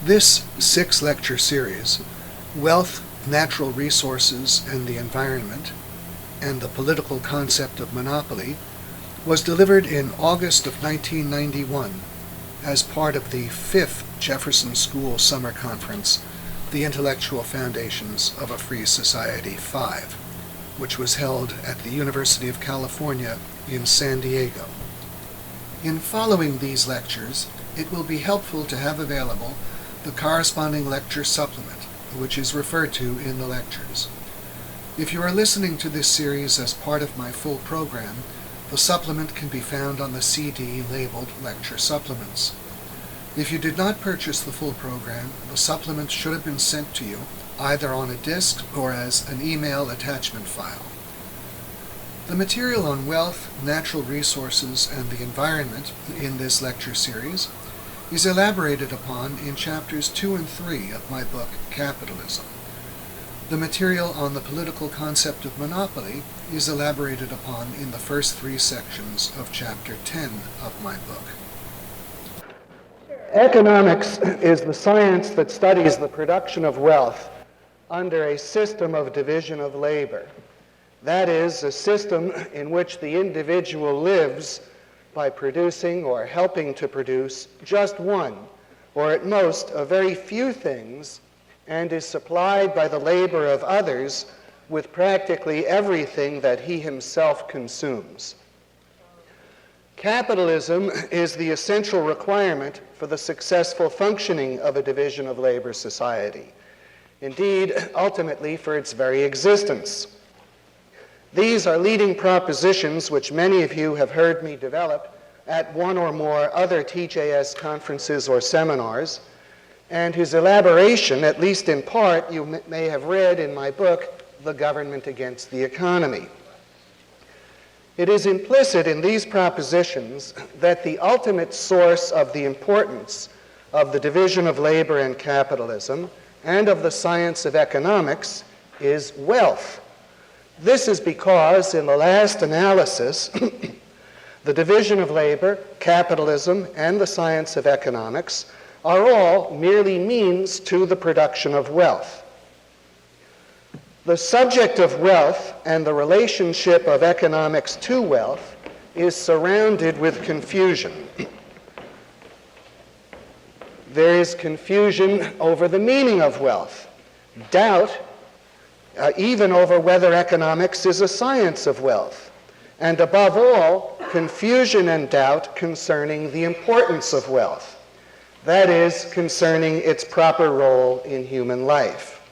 This six-lecture series, Wealth, Natural Resources, and the Environment, and the Political Concept of Monopoly, was delivered in August of 1991 as part of the 5th Jefferson School Summer Conference, The Intellectual Foundations of a Free Society 5, which was held at the University of California in San Diego. In following these lectures, it will be helpful to have available the corresponding lecture supplement, which is referred to in the lectures. If you are listening to this series as part of my full program, the supplement can be found on the CD labeled Lecture Supplements. If you did not purchase the full program, the supplement should have been sent to you either on a disk or as an email attachment file. The material on wealth, natural resources, and the environment in this lecture series is elaborated upon in chapters 2 and 3 of my book, Capitalism. The material on the political concept of monopoly is elaborated upon in the first 3 sections of chapter 10 of my book. Economics is the science that studies the production of wealth under a system of division of labor. That is, a system in which the individual lives by producing or helping to produce just one, or at most a very few things, and is supplied by the labor of others with practically everything that he himself consumes. Capitalism is the essential requirement for the successful functioning of a division of labor society. Indeed, ultimately for its very existence. These are leading propositions which many of you have heard me develop at one or more other TJS conferences or seminars, and whose elaboration, at least in part, you may have read in my book, The Government Against the Economy. It is implicit in these propositions that the ultimate source of the importance of the division of labor and capitalism and of the science of economics is wealth. This is because, in the last analysis, the division of labor, capitalism, and the science of economics are all merely means to the production of wealth. The subject of wealth and the relationship of economics to wealth is surrounded with confusion. There is confusion over the meaning of wealth, doubt even over whether economics is a science of wealth, and above all, confusion and doubt concerning the importance of wealth, that is, concerning its proper role in human life.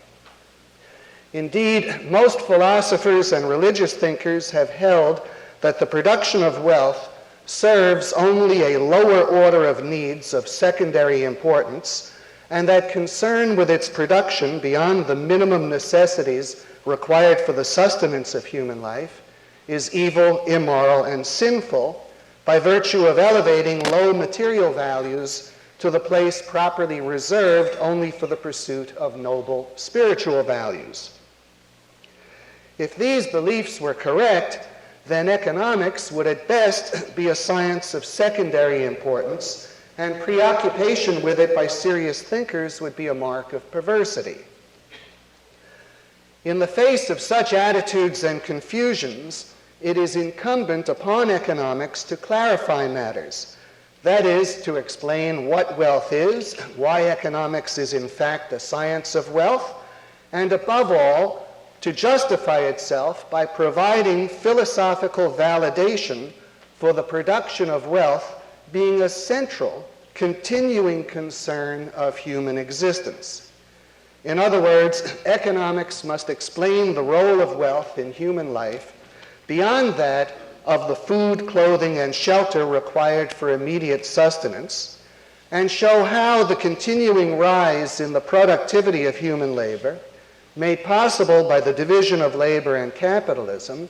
Indeed, most philosophers and religious thinkers have held that the production of wealth serves only a lower order of needs of secondary importance, and that concern with its production beyond the minimum necessities required for the sustenance of human life is evil, immoral, and sinful by virtue of elevating low material values to the place properly reserved only for the pursuit of noble spiritual values. If these beliefs were correct, then economics would at best be a science of secondary importance, and preoccupation with it by serious thinkers would be a mark of perversity. In the face of such attitudes and confusions, it is incumbent upon economics to clarify matters. That is, to explain what wealth is, why economics is in fact a science of wealth, and above all, to justify itself by providing philosophical validation for the production of wealth being a central, continuing concern of human existence. In other words, economics must explain the role of wealth in human life beyond that of the food, clothing, and shelter required for immediate sustenance, and show how the continuing rise in the productivity of human labor, made possible by the division of labor and capitalism,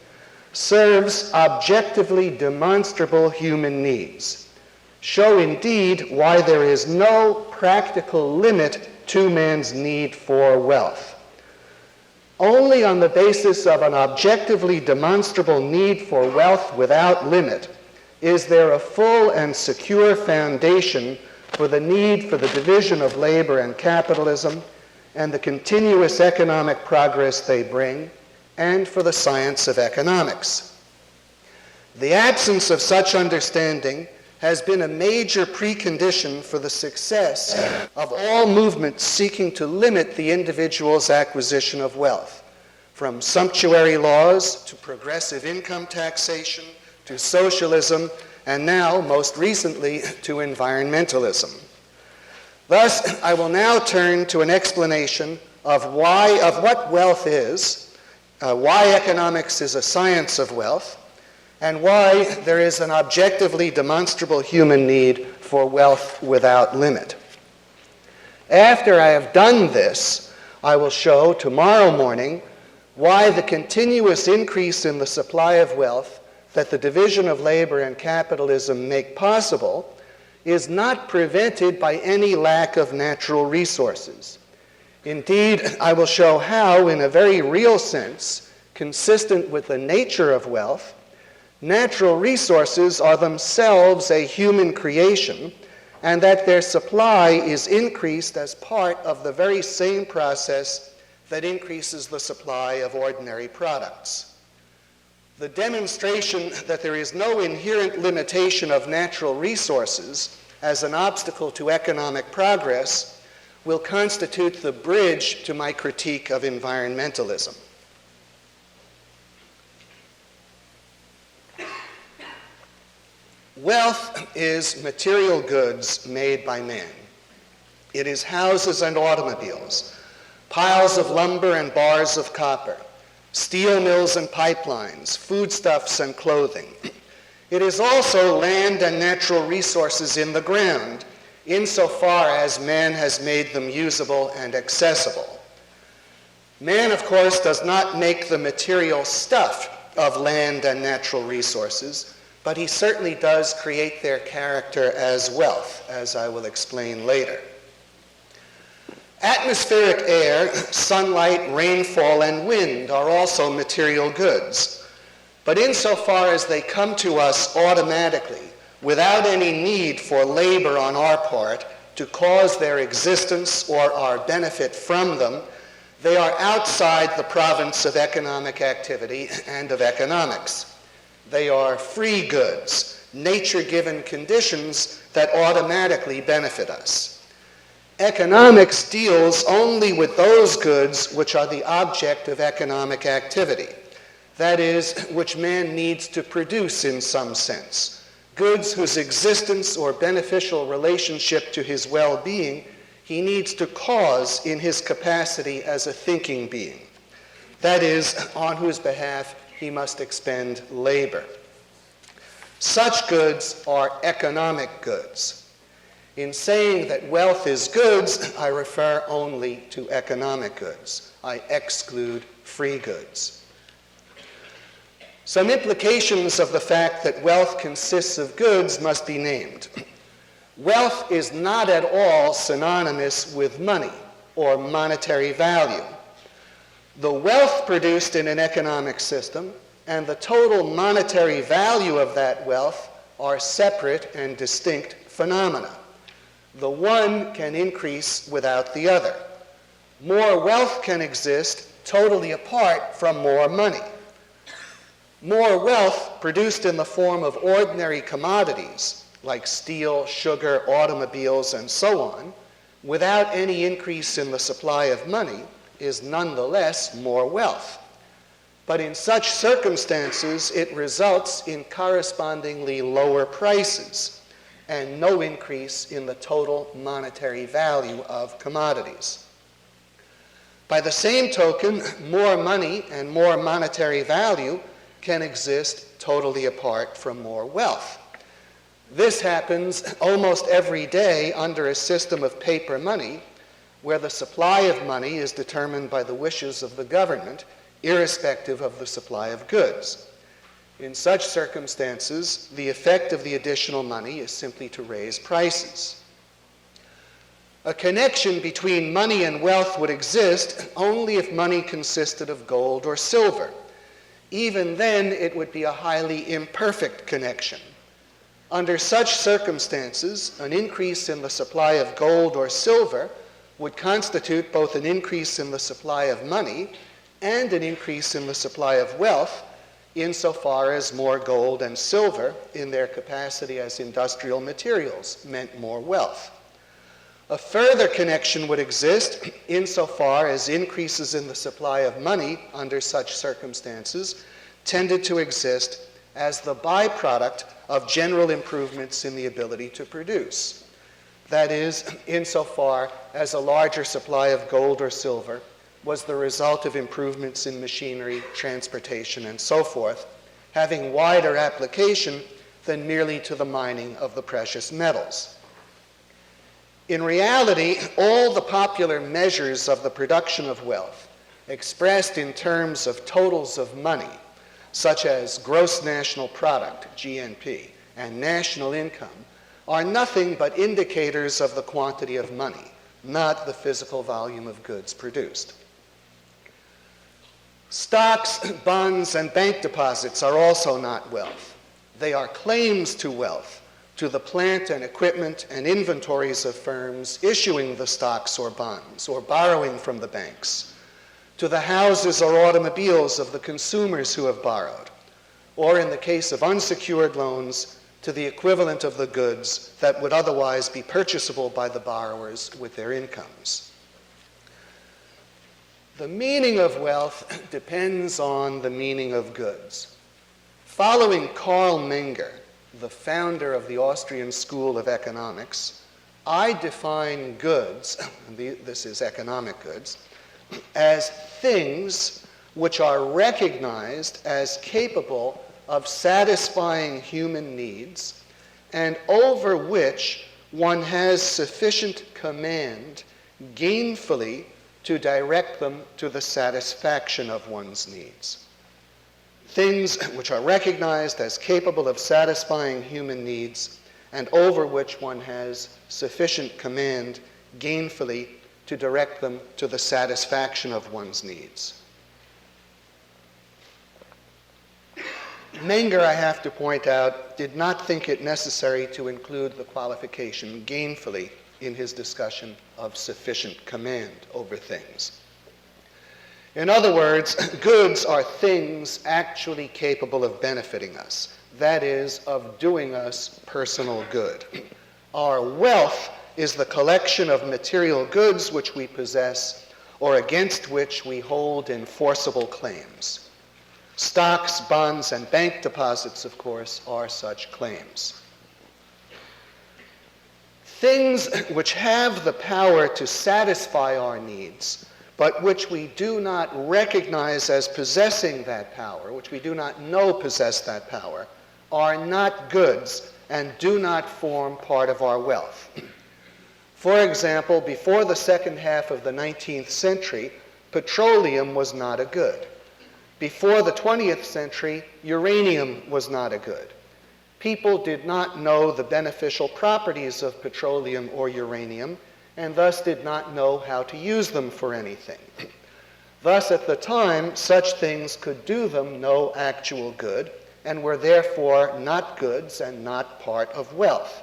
serves objectively demonstrable human needs, show indeed why there is no practical limit to man's need for wealth. Only on the basis of an objectively demonstrable need for wealth without limit is there a full and secure foundation for the need for the division of labor and capitalism, and the continuous economic progress they bring, and for the science of economics. The absence of such understanding has been a major precondition for the success of all movements seeking to limit the individual's acquisition of wealth, from sumptuary laws to progressive income taxation to socialism, and now, most recently, to environmentalism. Thus, I will now turn to an explanation of what wealth is, why economics is a science of wealth, and why there is an objectively demonstrable human need for wealth without limit. After I have done this, I will show tomorrow morning why the continuous increase in the supply of wealth that the division of labor and capitalism make possible is not prevented by any lack of natural resources. Indeed, I will show how, in a very real sense, consistent with the nature of wealth, natural resources are themselves a human creation, and that their supply is increased as part of the very same process that increases the supply of ordinary products. The demonstration that there is no inherent limitation of natural resources as an obstacle to economic progress will constitute the bridge to my critique of environmentalism. Wealth is material goods made by man. It is houses and automobiles, piles of lumber and bars of copper, steel mills and pipelines, foodstuffs and clothing. It is also land and natural resources in the ground, insofar as man has made them usable and accessible. Man, of course, does not make the material stuff of land and natural resources, but he certainly does create their character as wealth, as I will explain later. Atmospheric air, sunlight, rainfall, and wind are also material goods, but insofar as they come to us automatically, without any need for labor on our part to cause their existence or our benefit from them, they are outside the province of economic activity and of economics. They are free goods, nature-given conditions that automatically benefit us. Economics deals only with those goods which are the object of economic activity, that is, which man needs to produce in some sense, goods whose existence or beneficial relationship to his well-being he needs to cause in his capacity as a thinking being, that is, on whose behalf he must expend labor. Such goods are economic goods. In saying that wealth is goods, I refer only to economic goods. I exclude free goods. Some implications of the fact that wealth consists of goods must be named. Wealth is not at all synonymous with money or monetary value. The wealth produced in an economic system and the total monetary value of that wealth are separate and distinct phenomena. The one can increase without the other. More wealth can exist totally apart from more money. More wealth produced in the form of ordinary commodities like steel, sugar, automobiles, and so on, without any increase in the supply of money, is nonetheless more wealth. But in such circumstances, it results in correspondingly lower prices and no increase in the total monetary value of commodities. By the same token, more money and more monetary value can exist totally apart from more wealth. This happens almost every day under a system of paper money, where the supply of money is determined by the wishes of the government, irrespective of the supply of goods. In such circumstances, the effect of the additional money is simply to raise prices. A connection between money and wealth would exist only if money consisted of gold or silver. Even then, it would be a highly imperfect connection. Under such circumstances, an increase in the supply of gold or silver would constitute both an increase in the supply of money and an increase in the supply of wealth, insofar as more gold and silver in their capacity as industrial materials meant more wealth. A further connection would exist insofar as increases in the supply of money under such circumstances tended to exist as the byproduct of general improvements in the ability to produce. That is, insofar as a larger supply of gold or silver was the result of improvements in machinery, transportation, and so forth, having wider application than merely to the mining of the precious metals. In reality, all the popular measures of the production of wealth, expressed in terms of totals of money, such as gross national product, GNP, and national income, are nothing but indicators of the quantity of money, not the physical volume of goods produced. Stocks, bonds, and bank deposits are also not wealth. They are claims to wealth, to the plant and equipment and inventories of firms issuing the stocks or bonds or borrowing from the banks, to the houses or automobiles of the consumers who have borrowed, or in the case of unsecured loans, to the equivalent of the goods that would otherwise be purchasable by the borrowers with their incomes. The meaning of wealth depends on the meaning of goods. Following Karl Menger, the founder of the Austrian School of Economics, I define goods, this is economic goods, as things which are recognized as capable of satisfying human needs and over which one has sufficient command gainfully to direct them to the satisfaction of one's needs. Things which are recognized as capable of satisfying human needs and over which one has sufficient command gainfully to direct them to the satisfaction of one's needs. Menger, I have to point out, did not think it necessary to include the qualification gainfully in his discussion of sufficient command over things. In other words, goods are things actually capable of benefiting us, that is, of doing us personal good. Our wealth is the collection of material goods which we possess or against which we hold enforceable claims. Stocks, bonds, and bank deposits, of course, are such claims. Things which have the power to satisfy our needs, but which we do not recognize as possessing that power, which we do not know possess that power, are not goods and do not form part of our wealth. For example, before the second half of the 19th century, petroleum was not a good. Before the 20th century, uranium was not a good. People did not know the beneficial properties of petroleum or uranium, and thus did not know how to use them for anything. Thus, at the time, such things could do them no actual good, and were therefore not goods and not part of wealth.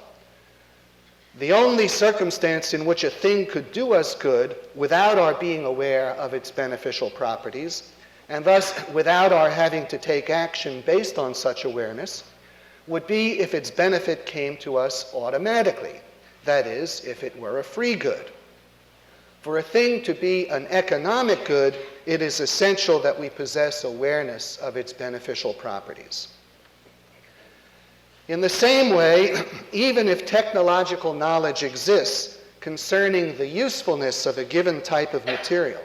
The only circumstance in which a thing could do us good without our being aware of its beneficial properties, and thus without our having to take action based on such awareness, would be if its benefit came to us automatically, that is, if it were a free good. For a thing to be an economic good, it is essential that we possess awareness of its beneficial properties. In the same way, even if technological knowledge exists concerning the usefulness of a given type of material,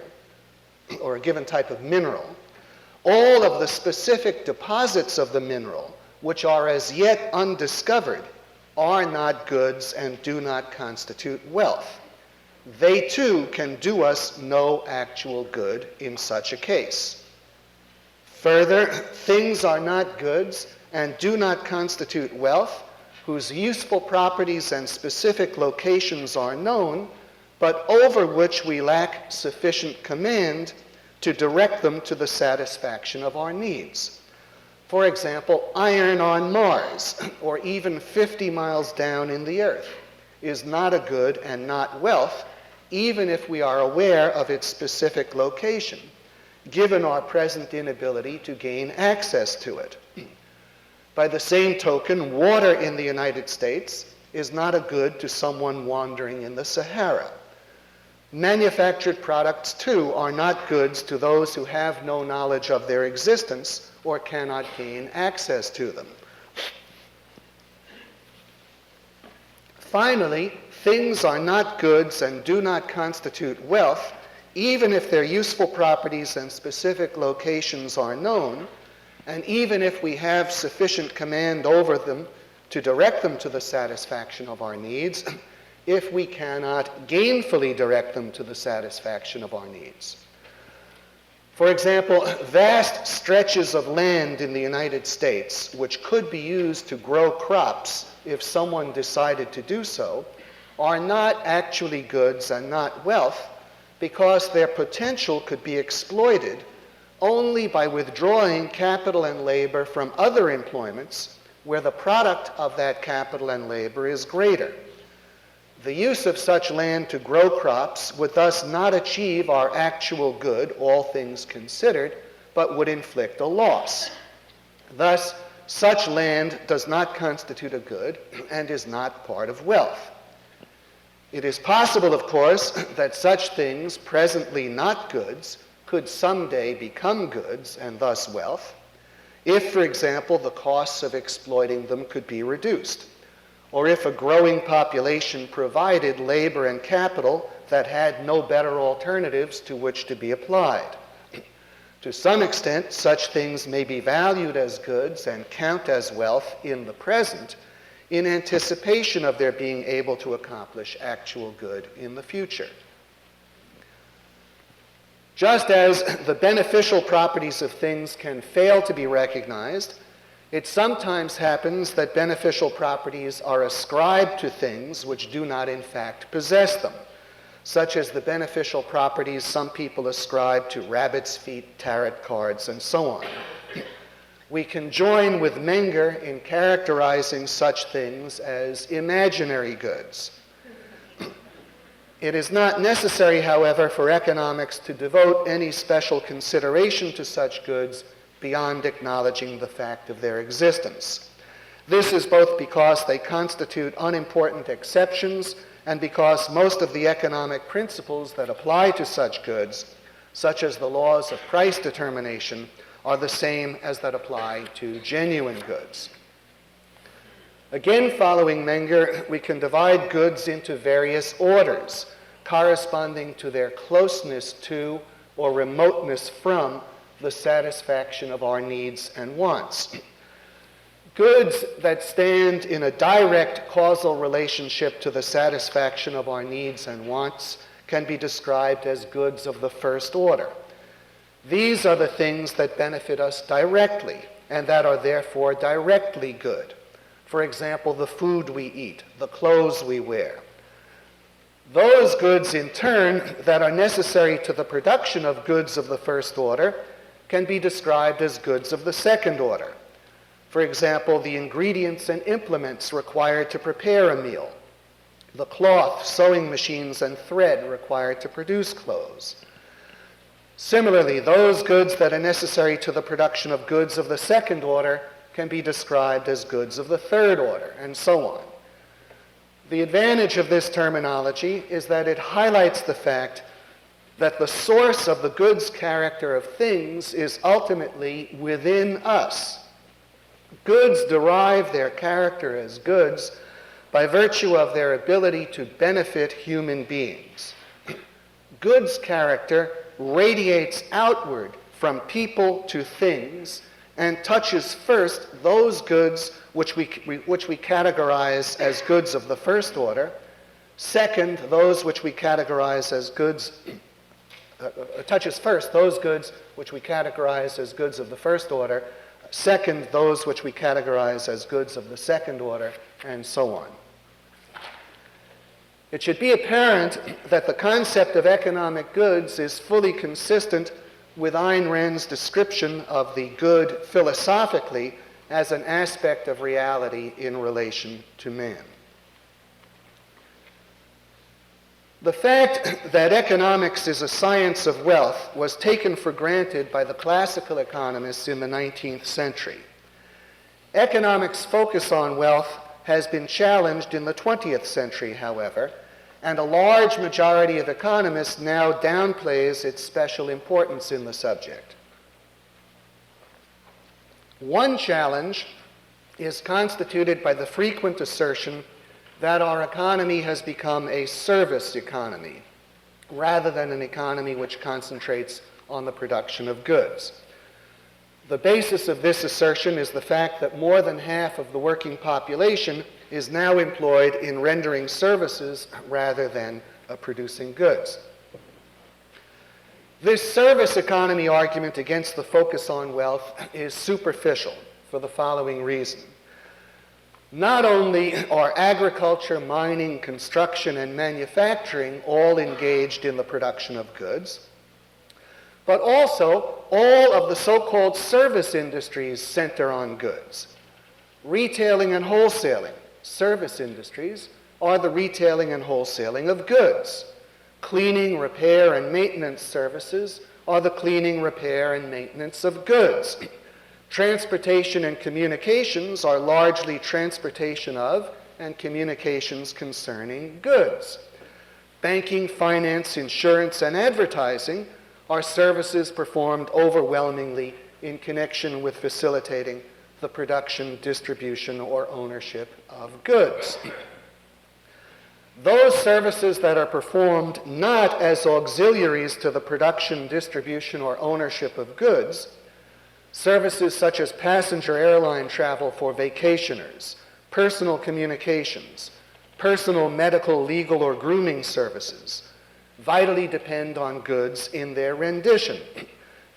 or a given type of mineral, all of the specific deposits of the mineral, which are as yet undiscovered, are not goods and do not constitute wealth. They too can do us no actual good in such a case. Further, things are not goods and do not constitute wealth, whose useful properties and specific locations are known, but over which we lack sufficient command to direct them to the satisfaction of our needs. For example, iron on Mars, or even 50 miles down in the Earth, is not a good and not wealth, even if we are aware of its specific location, given our present inability to gain access to it. By the same token, water in the United States is not a good to someone wandering in the Sahara. Manufactured products, too, are not goods to those who have no knowledge of their existence or cannot gain access to them. Finally, things are not goods and do not constitute wealth, even if their useful properties and specific locations are known, and even if we have sufficient command over them to direct them to the satisfaction of our needs, if we cannot gainfully direct them to the satisfaction of our needs. For example, vast stretches of land in the United States, which could be used to grow crops if someone decided to do so, are not actually goods and not wealth because their potential could be exploited only by withdrawing capital and labor from other employments where the product of that capital and labor is greater. The use of such land to grow crops would thus not achieve our actual good, all things considered, but would inflict a loss. Thus, such land does not constitute a good and is not part of wealth. It is possible, of course, that such things, presently not goods, could someday become goods and thus wealth, if, for example, the costs of exploiting them could be reduced, or if a growing population provided labor and capital that had no better alternatives to which to be applied. To some extent, such things may be valued as goods and count as wealth in the present, in anticipation of their being able to accomplish actual good in the future. Just as the beneficial properties of things can fail to be recognized, it sometimes happens that beneficial properties are ascribed to things which do not in fact possess them, such as the beneficial properties some people ascribe to rabbit's feet, tarot cards, and so on. We can join with Menger in characterizing such things as imaginary goods. It is not necessary, however, for economics to devote any special consideration to such goods beyond acknowledging the fact of their existence. This is both because they constitute unimportant exceptions and because most of the economic principles that apply to such goods, such as the laws of price determination, are the same as that apply to genuine goods. Again, following Menger, we can divide goods into various orders, corresponding to their closeness to or remoteness from the satisfaction of our needs and wants. Goods that stand in a direct causal relationship to the satisfaction of our needs and wants can be described as goods of the first order. These are the things that benefit us directly and that are therefore directly good. For example, the food we eat, the clothes we wear. Those goods, in turn, that are necessary to the production of goods of the first order can be described as goods of the second order. For example, the ingredients and implements required to prepare a meal, the cloth, sewing machines, and thread required to produce clothes. Similarly, those goods that are necessary to the production of goods of the second order can be described as goods of the third order, and so on. The advantage of this terminology is that it highlights the fact that the source of the goods character of things is ultimately within us. Goods derive their character as goods by virtue of their ability to benefit human beings. Goods character radiates outward from people to things and touches first those goods which we categorize as goods of the first order, second, those which we categorize as goods touches first those goods which we categorize as goods of the first order, second, those which we categorize as goods of the second order, and so on. It should be apparent that the concept of economic goods is fully consistent with Ayn Rand's description of the good philosophically as an aspect of reality in relation to man. The fact that economics is a science of wealth was taken for granted by the classical economists in the 19th century. Economics' focus on wealth has been challenged in the 20th century, however, and a large majority of economists now downplays its special importance in the subject. One challenge is constituted by the frequent assertion that our economy has become a service economy, rather than an economy which concentrates on the production of goods. The basis of this assertion is the fact that more than half of the working population is now employed in rendering services rather than producing goods. This service economy argument against the focus on wealth is superficial for the following reason. Not only are agriculture, mining, construction, and manufacturing all engaged in the production of goods, but also all of the so-called service industries center on goods. Retailing and wholesaling, service industries, are the retailing and wholesaling of goods. Cleaning, repair, and maintenance services are the cleaning, repair, and maintenance of goods. Transportation and communications are largely transportation of and communications concerning goods. Banking, finance, insurance, and advertising are services performed overwhelmingly in connection with facilitating the production, distribution, or ownership of goods. Those services that are performed not as auxiliaries to the production, distribution, or ownership of goods, services such as passenger airline travel for vacationers, personal communications, personal medical, legal, or grooming services, vitally depend on goods in their rendition.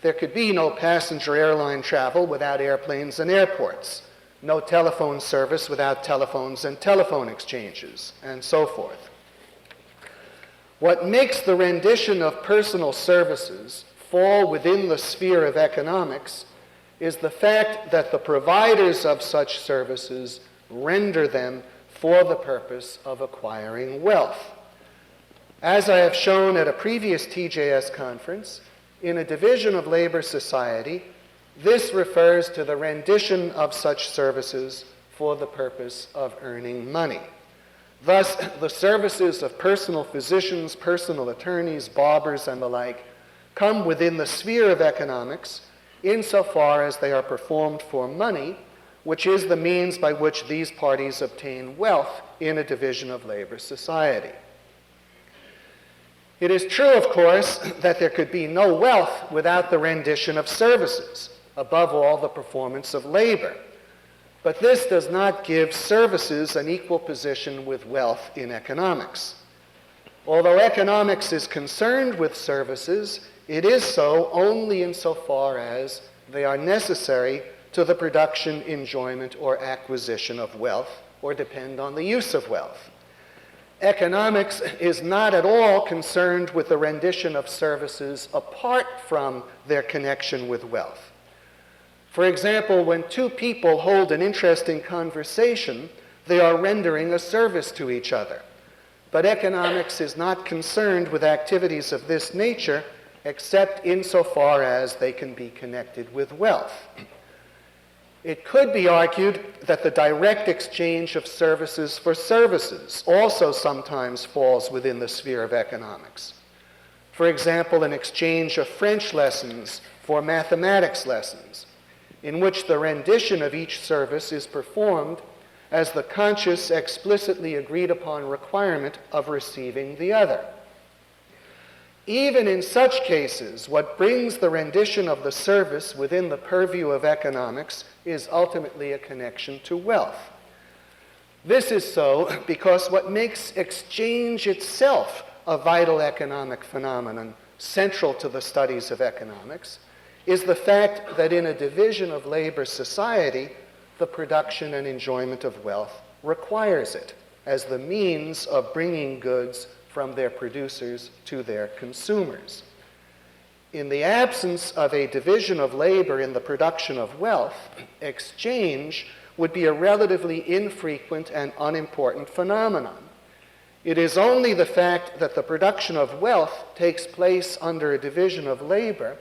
There could be no passenger airline travel without airplanes and airports, no telephone service without telephones and telephone exchanges, and so forth. What makes the rendition of personal services fall within the sphere of economics is the fact that the providers of such services render them for the purpose of acquiring wealth. As I have shown at a previous TJS conference, in a division of labor society, this refers to the rendition of such services for the purpose of earning money. Thus, the services of personal physicians, personal attorneys, barbers, and the like come within the sphere of economics insofar as they are performed for money, which is the means by which these parties obtain wealth in a division of labor society. It is true, of course, that there could be no wealth without the rendition of services, above all the performance of labor. But this does not give services an equal position with wealth in economics. Although economics is concerned with services, it is so only insofar as they are necessary to the production, enjoyment, or acquisition of wealth, or depend on the use of wealth. Economics is not at all concerned with the rendition of services apart from their connection with wealth. For example, when two people hold an interesting conversation, they are rendering a service to each other. But economics is not concerned with activities of this nature except insofar as they can be connected with wealth. It could be argued that the direct exchange of services for services also sometimes falls within the sphere of economics. For example, an exchange of French lessons for mathematics lessons, in which the rendition of each service is performed as the conscious, explicitly agreed upon requirement of receiving the other. Even in such cases, what brings the rendition of the service within the purview of economics is ultimately a connection to wealth. This is so because what makes exchange itself a vital economic phenomenon central to the studies of economics is the fact that in a division of labor society, the production and enjoyment of wealth requires it as the means of bringing goods from their producers to their consumers. In the absence of a division of labor in the production of wealth, exchange would be a relatively infrequent and unimportant phenomenon. It is only the fact that the production of wealth takes place under a division of labor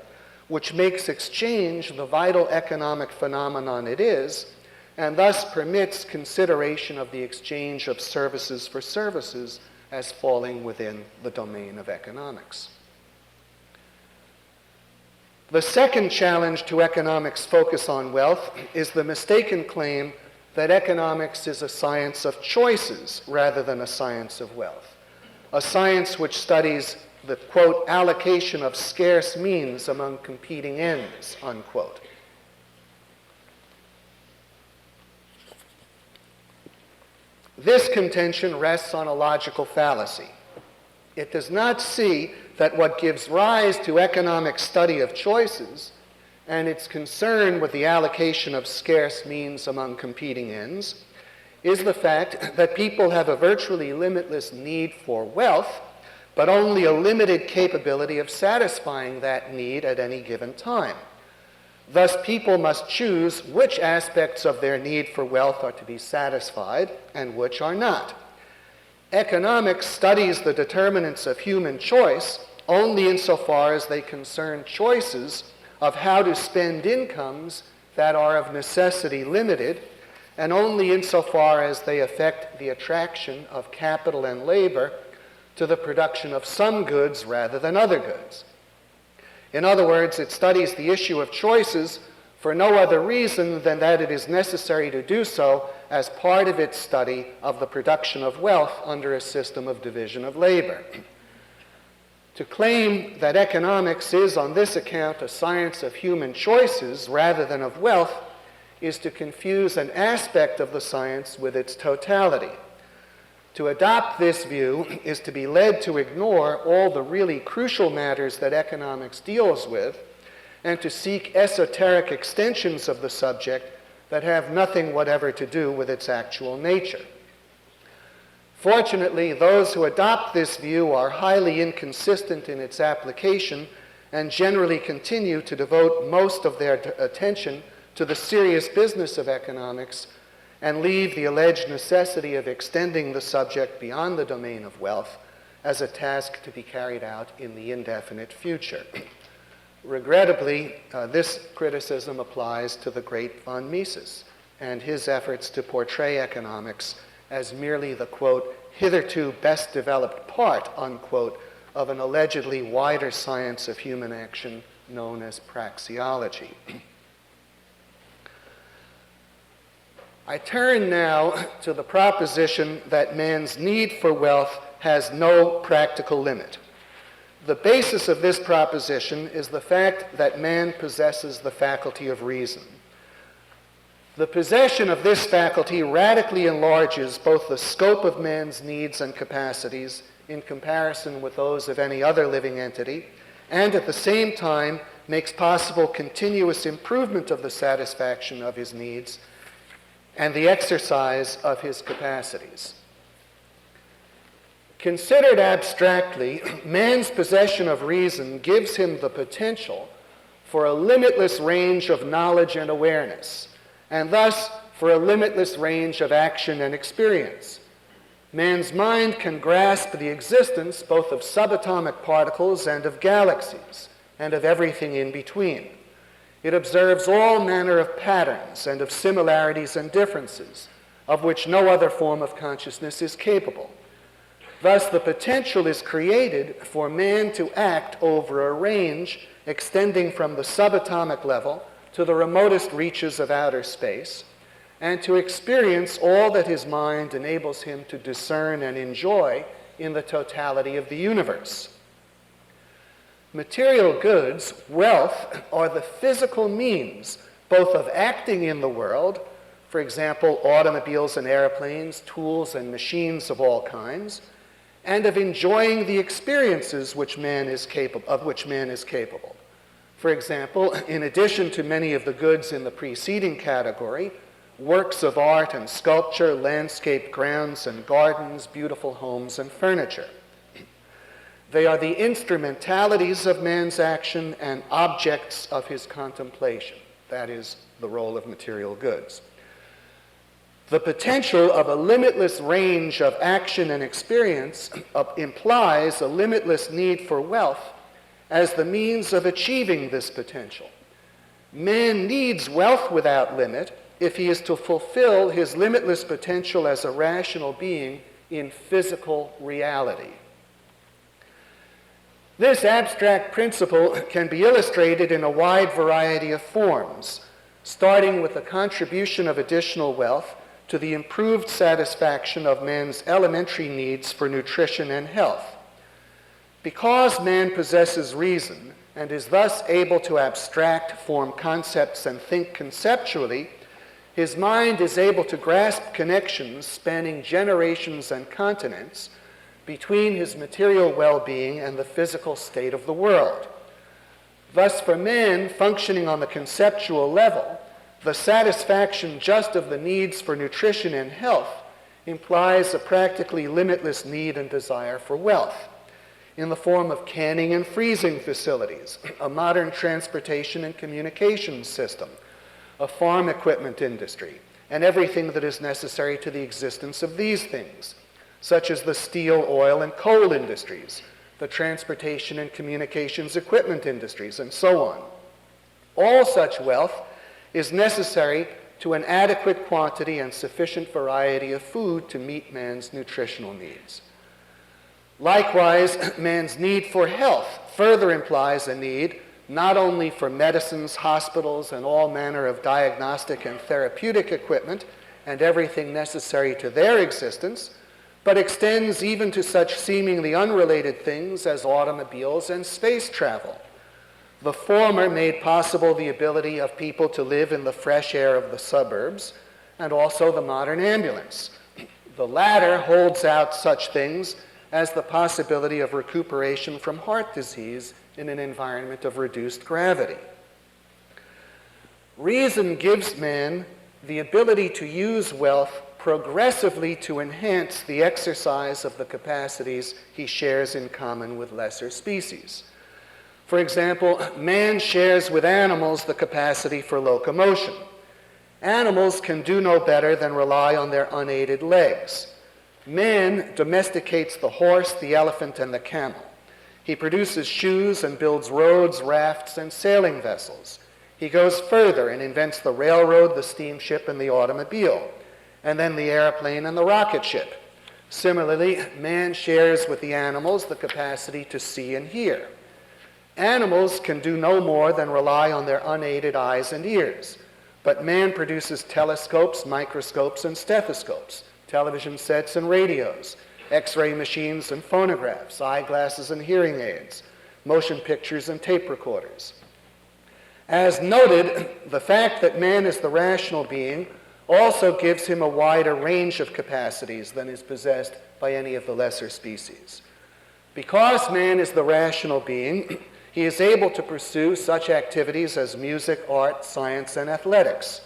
which makes exchange the vital economic phenomenon it is, and thus permits consideration of the exchange of services for services as falling within the domain of economics. The second challenge to economics' focus on wealth is the mistaken claim that economics is a science of choices rather than a science of wealth, a science which studies the, quote, allocation of scarce means among competing ends, unquote. This contention rests on a logical fallacy. It does not see that what gives rise to economic study of choices and its concern with the allocation of scarce means among competing ends is the fact that people have a virtually limitless need for wealth, but only a limited capability of satisfying that need at any given time. Thus, people must choose which aspects of their need for wealth are to be satisfied and which are not. Economics studies the determinants of human choice only insofar as they concern choices of how to spend incomes that are of necessity limited, and only insofar as they affect the attraction of capital and labor to the production of some goods rather than other goods. In other words, it studies the issue of choices for no other reason than that it is necessary to do so as part of its study of the production of wealth under a system of division of labor. To claim that economics is, on this account, a science of human choices rather than of wealth is to confuse an aspect of the science with its totality. To adopt this view is to be led to ignore all the really crucial matters that economics deals with and to seek esoteric extensions of the subject that have nothing whatever to do with its actual nature. Fortunately, those who adopt this view are highly inconsistent in its application and generally continue to devote most of their attention to the serious business of economics and leave the alleged necessity of extending the subject beyond the domain of wealth as a task to be carried out in the indefinite future. Regrettably, this criticism applies to the great von Mises and his efforts to portray economics as merely the, quote, hitherto best developed part, unquote, of an allegedly wider science of human action known as praxeology. I turn now to the proposition that man's need for wealth has no practical limit. The basis of this proposition is the fact that man possesses the faculty of reason. The possession of this faculty radically enlarges both the scope of man's needs and capacities in comparison with those of any other living entity, and at the same time makes possible continuous improvement of the satisfaction of his needs and the exercise of his capacities. Considered abstractly, man's possession of reason gives him the potential for a limitless range of knowledge and awareness, and thus for a limitless range of action and experience. Man's mind can grasp the existence both of subatomic particles and of galaxies, and of everything in between. It observes all manner of patterns and of similarities and differences, of which no other form of consciousness is capable. Thus, the potential is created for man to act over a range extending from the subatomic level to the remotest reaches of outer space, and to experience all that his mind enables him to discern and enjoy in the totality of the universe. Material goods, wealth, are the physical means both of acting in the world, for example, automobiles and airplanes, tools and machines of all kinds, and of enjoying the experiences of which man is capable. For example, in addition to many of the goods in the preceding category, works of art and sculpture, landscape grounds and gardens, beautiful homes and furniture. They are the instrumentalities of man's action and objects of his contemplation. That is the role of material goods. The potential of a limitless range of action and experience implies a limitless need for wealth as the means of achieving this potential. Man needs wealth without limit if he is to fulfill his limitless potential as a rational being in physical reality. This abstract principle can be illustrated in a wide variety of forms, starting with the contribution of additional wealth to the improved satisfaction of man's elementary needs for nutrition and health. Because man possesses reason and is thus able to abstract, form concepts, and think conceptually, his mind is able to grasp connections spanning generations and continents between his material well-being and the physical state of the world. Thus, for man functioning on the conceptual level, the satisfaction just of the needs for nutrition and health implies a practically limitless need and desire for wealth, in the form of canning and freezing facilities, a modern transportation and communications system, a farm equipment industry, and everything that is necessary to the existence of these things, such as the steel, oil, and coal industries, the transportation and communications equipment industries, and so on. All such wealth is necessary to an adequate quantity and sufficient variety of food to meet man's nutritional needs. Likewise, man's need for health further implies a need not only for medicines, hospitals, and all manner of diagnostic and therapeutic equipment and everything necessary to their existence, but extends even to such seemingly unrelated things as automobiles and space travel. The former made possible the ability of people to live in the fresh air of the suburbs, and also the modern ambulance. The latter holds out such things as the possibility of recuperation from heart disease in an environment of reduced gravity. Reason gives man the ability to use wealth progressively to enhance the exercise of the capacities he shares in common with lesser species. For example, man shares with animals the capacity for locomotion. Animals can do no better than rely on their unaided legs. Man domesticates the horse, the elephant, and the camel. He produces shoes and builds roads, rafts, and sailing vessels. He goes further and invents the railroad, the steamship, and the automobile, and then the airplane and the rocket ship. Similarly, man shares with the animals the capacity to see and hear. Animals can do no more than rely on their unaided eyes and ears, but man produces telescopes, microscopes, and stethoscopes, television sets and radios, X-ray machines and phonographs, eyeglasses and hearing aids, motion pictures and tape recorders. As noted, the fact that man is the rational being also gives him a wider range of capacities than is possessed by any of the lesser species. Because man is the rational being, he is able to pursue such activities as music, art, science, and athletics.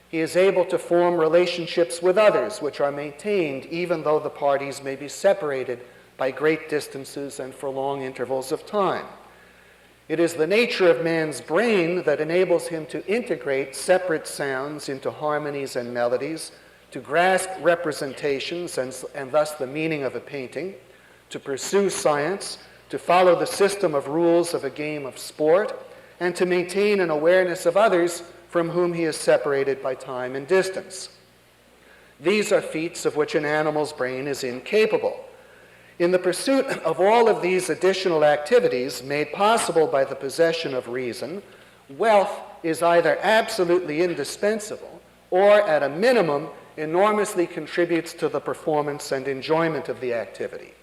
He is able to form relationships with others which are maintained even though the parties may be separated by great distances and for long intervals of time. It is the nature of man's brain that enables him to integrate separate sounds into harmonies and melodies, to grasp representations and thus the meaning of a painting, to pursue science, to follow the system of rules of a game of sport, and to maintain an awareness of others from whom he is separated by time and distance. These are feats of which an animal's brain is incapable. In the pursuit of all of these additional activities made possible by the possession of reason, wealth is either absolutely indispensable or, at a minimum, enormously contributes to the performance and enjoyment of the activity.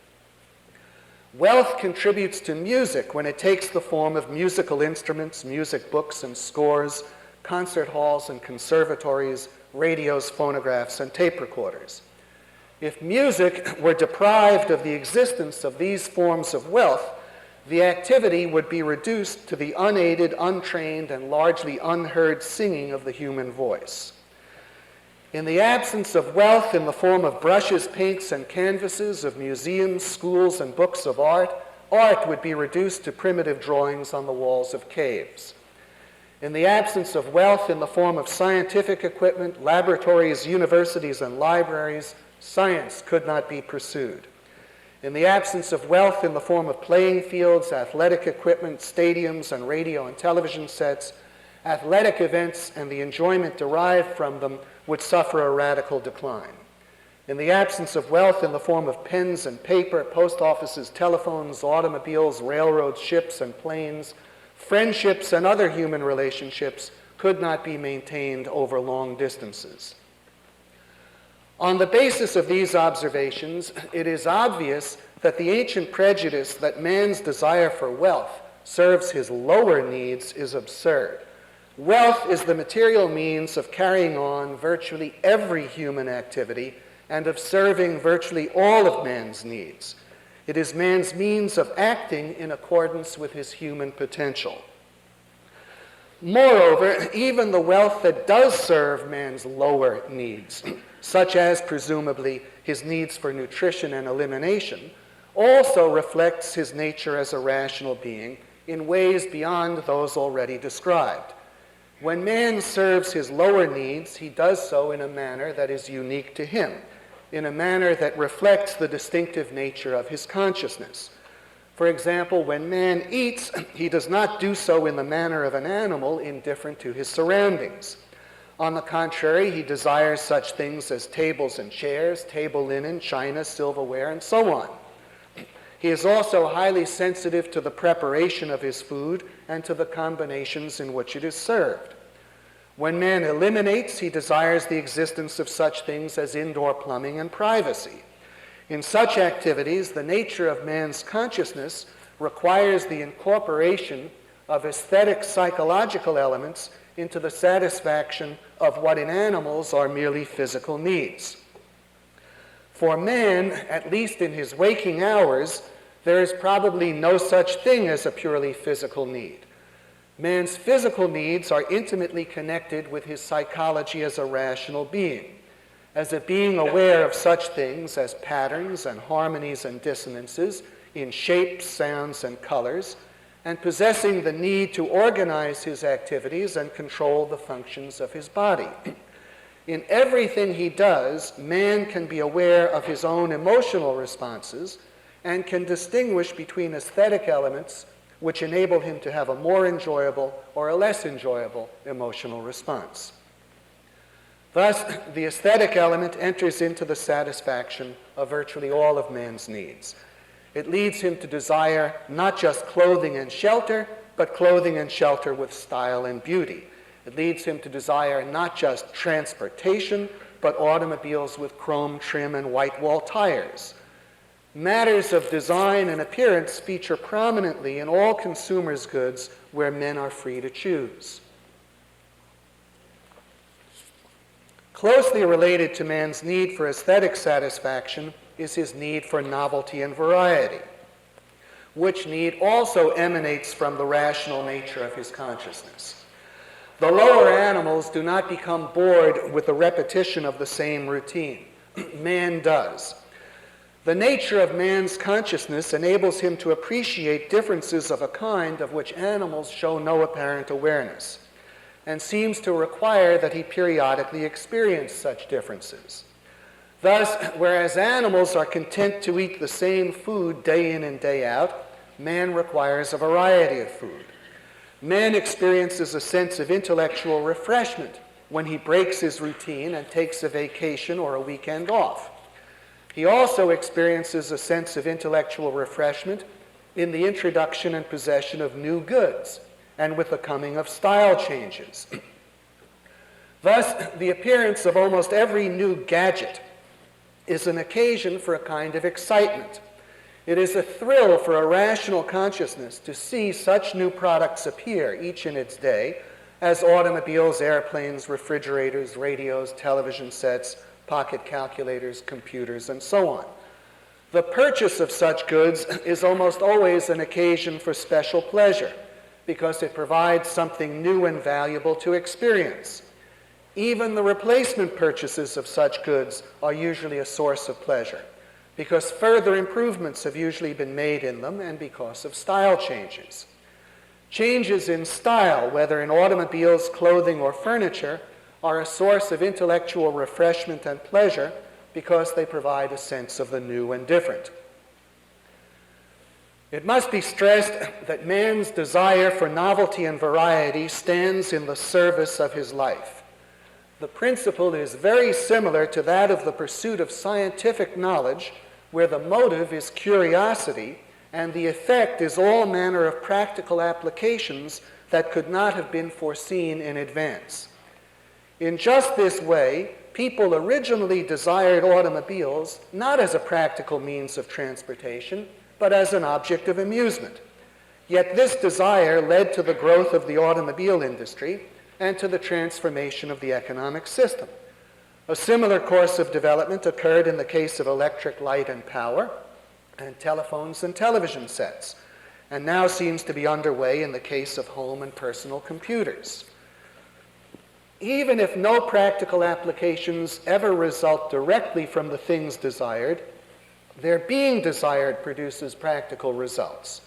Wealth contributes to music when it takes the form of musical instruments, music books and scores, concert halls and conservatories, radios, phonographs, and tape recorders. If music were deprived of the existence of these forms of wealth, the activity would be reduced to the unaided, untrained, and largely unheard singing of the human voice. In the absence of wealth in the form of brushes, paints, and canvases, of museums, schools, and books of art, art would be reduced to primitive drawings on the walls of caves. In the absence of wealth in the form of scientific equipment, laboratories, universities, and libraries, science could not be pursued. In the absence of wealth in the form of playing fields, athletic equipment, stadiums, and radio and television sets, athletic events and the enjoyment derived from them would suffer a radical decline. In the absence of wealth in the form of pens and paper, post offices, telephones, automobiles, railroads, ships, and planes, friendships and other human relationships could not be maintained over long distances. On the basis of these observations, it is obvious that the ancient prejudice that man's desire for wealth serves his lower needs is absurd. Wealth is the material means of carrying on virtually every human activity and of serving virtually all of man's needs. It is man's means of acting in accordance with his human potential. Moreover, even the wealth that does serve man's lower needs, such as presumably his needs for nutrition and elimination, also reflects his nature as a rational being in ways beyond those already described. When man serves his lower needs, he does so in a manner that is unique to him, in a manner that reflects the distinctive nature of his consciousness. For example, when man eats, he does not do so in the manner of an animal indifferent to his surroundings. On the contrary, he desires such things as tables and chairs, table linen, china, silverware, and so on. He is also highly sensitive to the preparation of his food and to the combinations in which it is served. When man eliminates, he desires the existence of such things as indoor plumbing and privacy. In such activities, the nature of man's consciousness requires the incorporation of aesthetic psychological elements into the satisfaction of what in animals are merely physical needs. For man, at least in his waking hours, there is probably no such thing as a purely physical need. Man's physical needs are intimately connected with his psychology as a rational being, as a being aware of such things as patterns and harmonies and dissonances in shapes, sounds, and colors, and possessing the need to organize his activities and control the functions of his body. In everything he does, man can be aware of his own emotional responses and can distinguish between aesthetic elements which enable him to have a more enjoyable or a less enjoyable emotional response. Thus, the aesthetic element enters into the satisfaction of virtually all of man's needs. It leads him to desire not just clothing and shelter, but clothing and shelter with style and beauty. It leads him to desire not just transportation, but automobiles with chrome trim and white wall tires. Matters of design and appearance feature prominently in all consumers' goods where men are free to choose. Closely related to man's need for aesthetic satisfaction is his need for novelty and variety, which need also emanates from the rational nature of his consciousness. The lower animals do not become bored with the repetition of the same routine. Man does. The nature of man's consciousness enables him to appreciate differences of a kind of which animals show no apparent awareness, and seems to require that he periodically experience such differences. Thus, whereas animals are content to eat the same food day in and day out, man requires a variety of food. Man experiences a sense of intellectual refreshment when he breaks his routine and takes a vacation or a weekend off. He also experiences a sense of intellectual refreshment in the introduction and possession of new goods, and with the coming of style changes. Thus, the appearance of almost every new gadget is an occasion for a kind of excitement. It is a thrill for a rational consciousness to see such new products appear each in its day as automobiles, airplanes, refrigerators, radios, television sets, pocket calculators, computers, and so on. The purchase of such goods is almost always an occasion for special pleasure, because it provides something new and valuable to experience. Even the replacement purchases of such goods are usually a source of pleasure, because further improvements have usually been made in them and because of style changes. Changes in style, whether in automobiles, clothing, or furniture, are a source of intellectual refreshment and pleasure because they provide a sense of the new and different. It must be stressed that man's desire for novelty and variety stands in the service of his life. The principle is very similar to that of the pursuit of scientific knowledge, where the motive is curiosity and the effect is all manner of practical applications that could not have been foreseen in advance. In just this way, people originally desired automobiles not as a practical means of transportation, but as an object of amusement. Yet this desire led to the growth of the automobile industry and to the transformation of the economic system. A similar course of development occurred in the case of electric light and power, and telephones and television sets, and now seems to be underway in the case of home and personal computers. Even if no practical applications ever result directly from the things desired, their being desired produces practical results.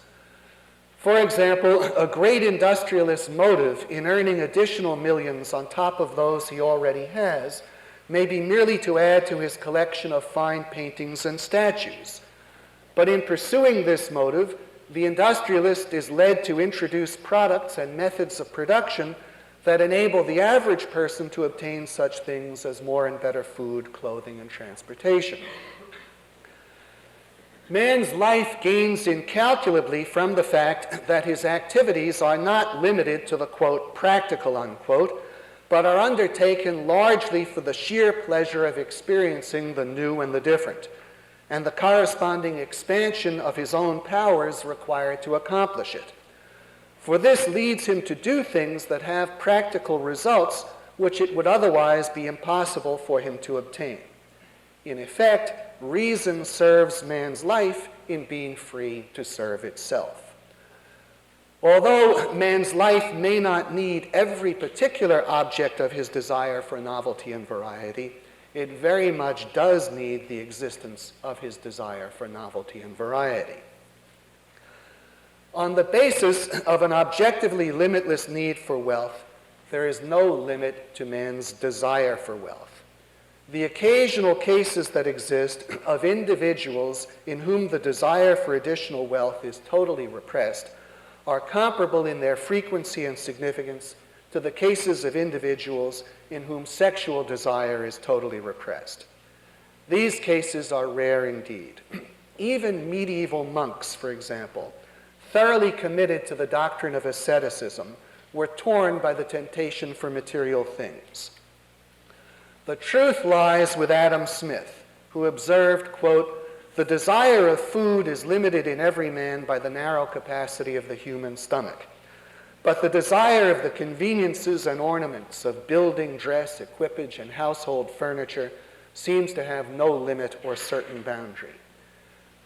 For example, a great industrialist's motive in earning additional millions on top of those he already has may be merely to add to his collection of fine paintings and statues. But in pursuing this motive, the industrialist is led to introduce products and methods of production that enable the average person to obtain such things as more and better food, clothing, and transportation. Man's life gains incalculably from the fact that his activities are not limited to the, quote, practical, unquote, but are undertaken largely for the sheer pleasure of experiencing the new and the different, and the corresponding expansion of his own powers required to accomplish it. For this leads him to do things that have practical results which it would otherwise be impossible for him to obtain. In effect, reason serves man's life in being free to serve itself. Although man's life may not need every particular object of his desire for novelty and variety, it very much does need the existence of his desire for novelty and variety. On the basis of an objectively limitless need for wealth, there is no limit to man's desire for wealth. The occasional cases that exist of individuals in whom the desire for additional wealth is totally repressed are comparable in their frequency and significance to the cases of individuals in whom sexual desire is totally repressed. These cases are rare indeed. Even medieval monks, for example, thoroughly committed to the doctrine of asceticism, were torn by the temptation for material things. The truth lies with Adam Smith, who observed, quote, "The desire of food is limited in every man by the narrow capacity of the human stomach. But the desire of the conveniences and ornaments of building, dress, equipage, and household furniture seems to have no limit or certain boundary."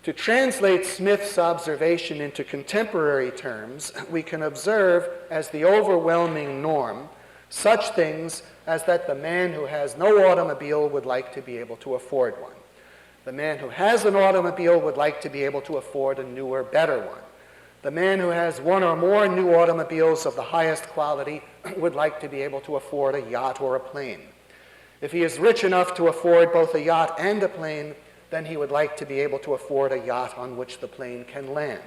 To translate Smith's observation into contemporary terms, we can observe as the overwhelming norm such things as that the man who has no automobile would like to be able to afford one. The man who has an automobile would like to be able to afford a newer, better one. The man who has one or more new automobiles of the highest quality would like to be able to afford a yacht or a plane. If he is rich enough to afford both a yacht and a plane, then he would like to be able to afford a yacht on which the plane can land.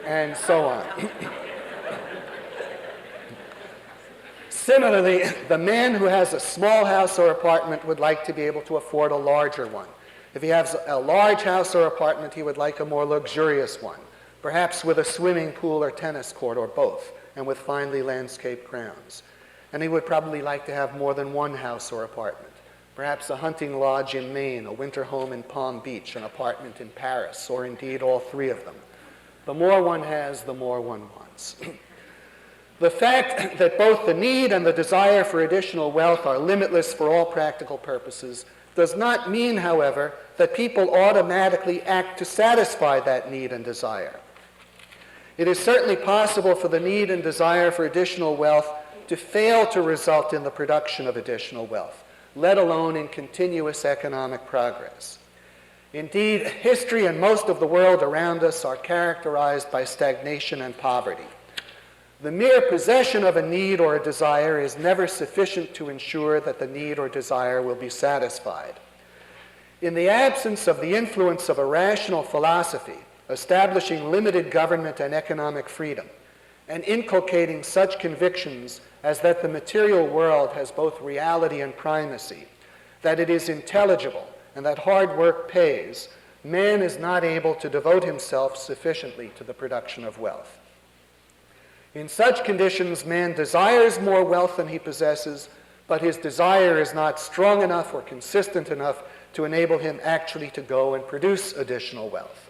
And so on. Similarly, the man who has a small house or apartment would like to be able to afford a larger one. If he has a large house or apartment, he would like a more luxurious one, perhaps with a swimming pool or tennis court or both, and with finely landscaped grounds. And he would probably like to have more than one house or apartment, perhaps a hunting lodge in Maine, a winter home in Palm Beach, an apartment in Paris, or indeed all three of them. The more one has, the more one wants. The fact that both the need and the desire for additional wealth are limitless for all practical purposes does not mean, however, that people automatically act to satisfy that need and desire. It is certainly possible for the need and desire for additional wealth to fail to result in the production of additional wealth, let alone in continuous economic progress. Indeed, history and most of the world around us are characterized by stagnation and poverty. The mere possession of a need or a desire is never sufficient to ensure that the need or desire will be satisfied. In the absence of the influence of a rational philosophy, establishing limited government and economic freedom, and inculcating such convictions as that the material world has both reality and primacy, that it is intelligible, and that hard work pays, man is not able to devote himself sufficiently to the production of wealth. In such conditions, man desires more wealth than he possesses, but his desire is not strong enough or consistent enough to enable him actually to go and produce additional wealth.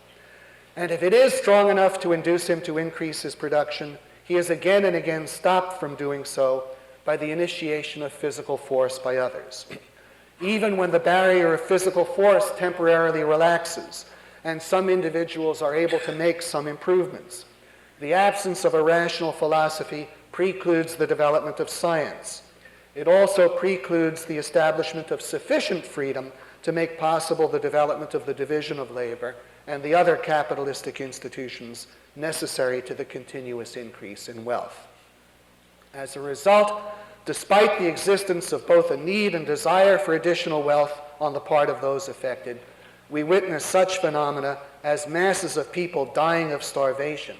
And if it is strong enough to induce him to increase his production, he is again and again stopped from doing so by the initiation of physical force by others. Even when the barrier of physical force temporarily relaxes, and some individuals are able to make some improvements, the absence of a rational philosophy precludes the development of science. It also precludes the establishment of sufficient freedom to make possible the development of the division of labor and the other capitalistic institutions necessary to the continuous increase in wealth. As a result, despite the existence of both a need and desire for additional wealth on the part of those affected, we witness such phenomena as masses of people dying of starvation,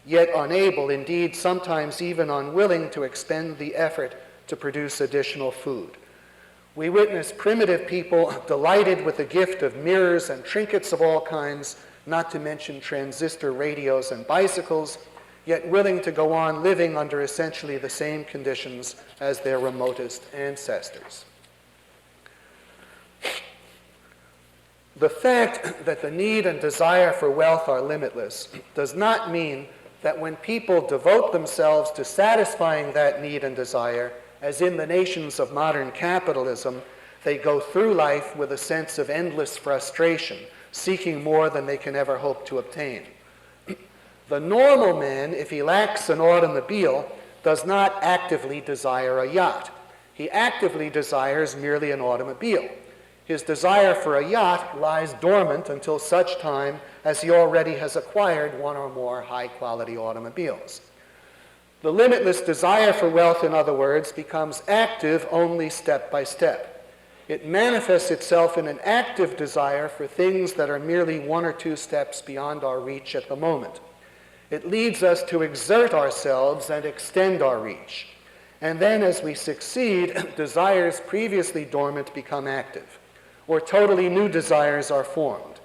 yet unable, indeed sometimes even unwilling, to expend the effort to produce additional food. We witness primitive people delighted with the gift of mirrors and trinkets of all kinds, not to mention transistor radios and bicycles, yet willing to go on living under essentially the same conditions as their remotest ancestors. The fact that the need and desire for wealth are limitless does not mean that when people devote themselves to satisfying that need and desire, as in the nations of modern capitalism, they go through life with a sense of endless frustration, seeking more than they can ever hope to obtain. The normal man, if he lacks an automobile, does not actively desire a yacht. He actively desires merely an automobile. His desire for a yacht lies dormant until such time as he already has acquired one or more high-quality automobiles. The limitless desire for wealth, in other words, becomes active only step by step. It manifests itself in an active desire for things that are merely one or two steps beyond our reach at the moment. It leads us to exert ourselves and extend our reach. And then as we succeed, desires previously dormant become active, or totally new desires are formed,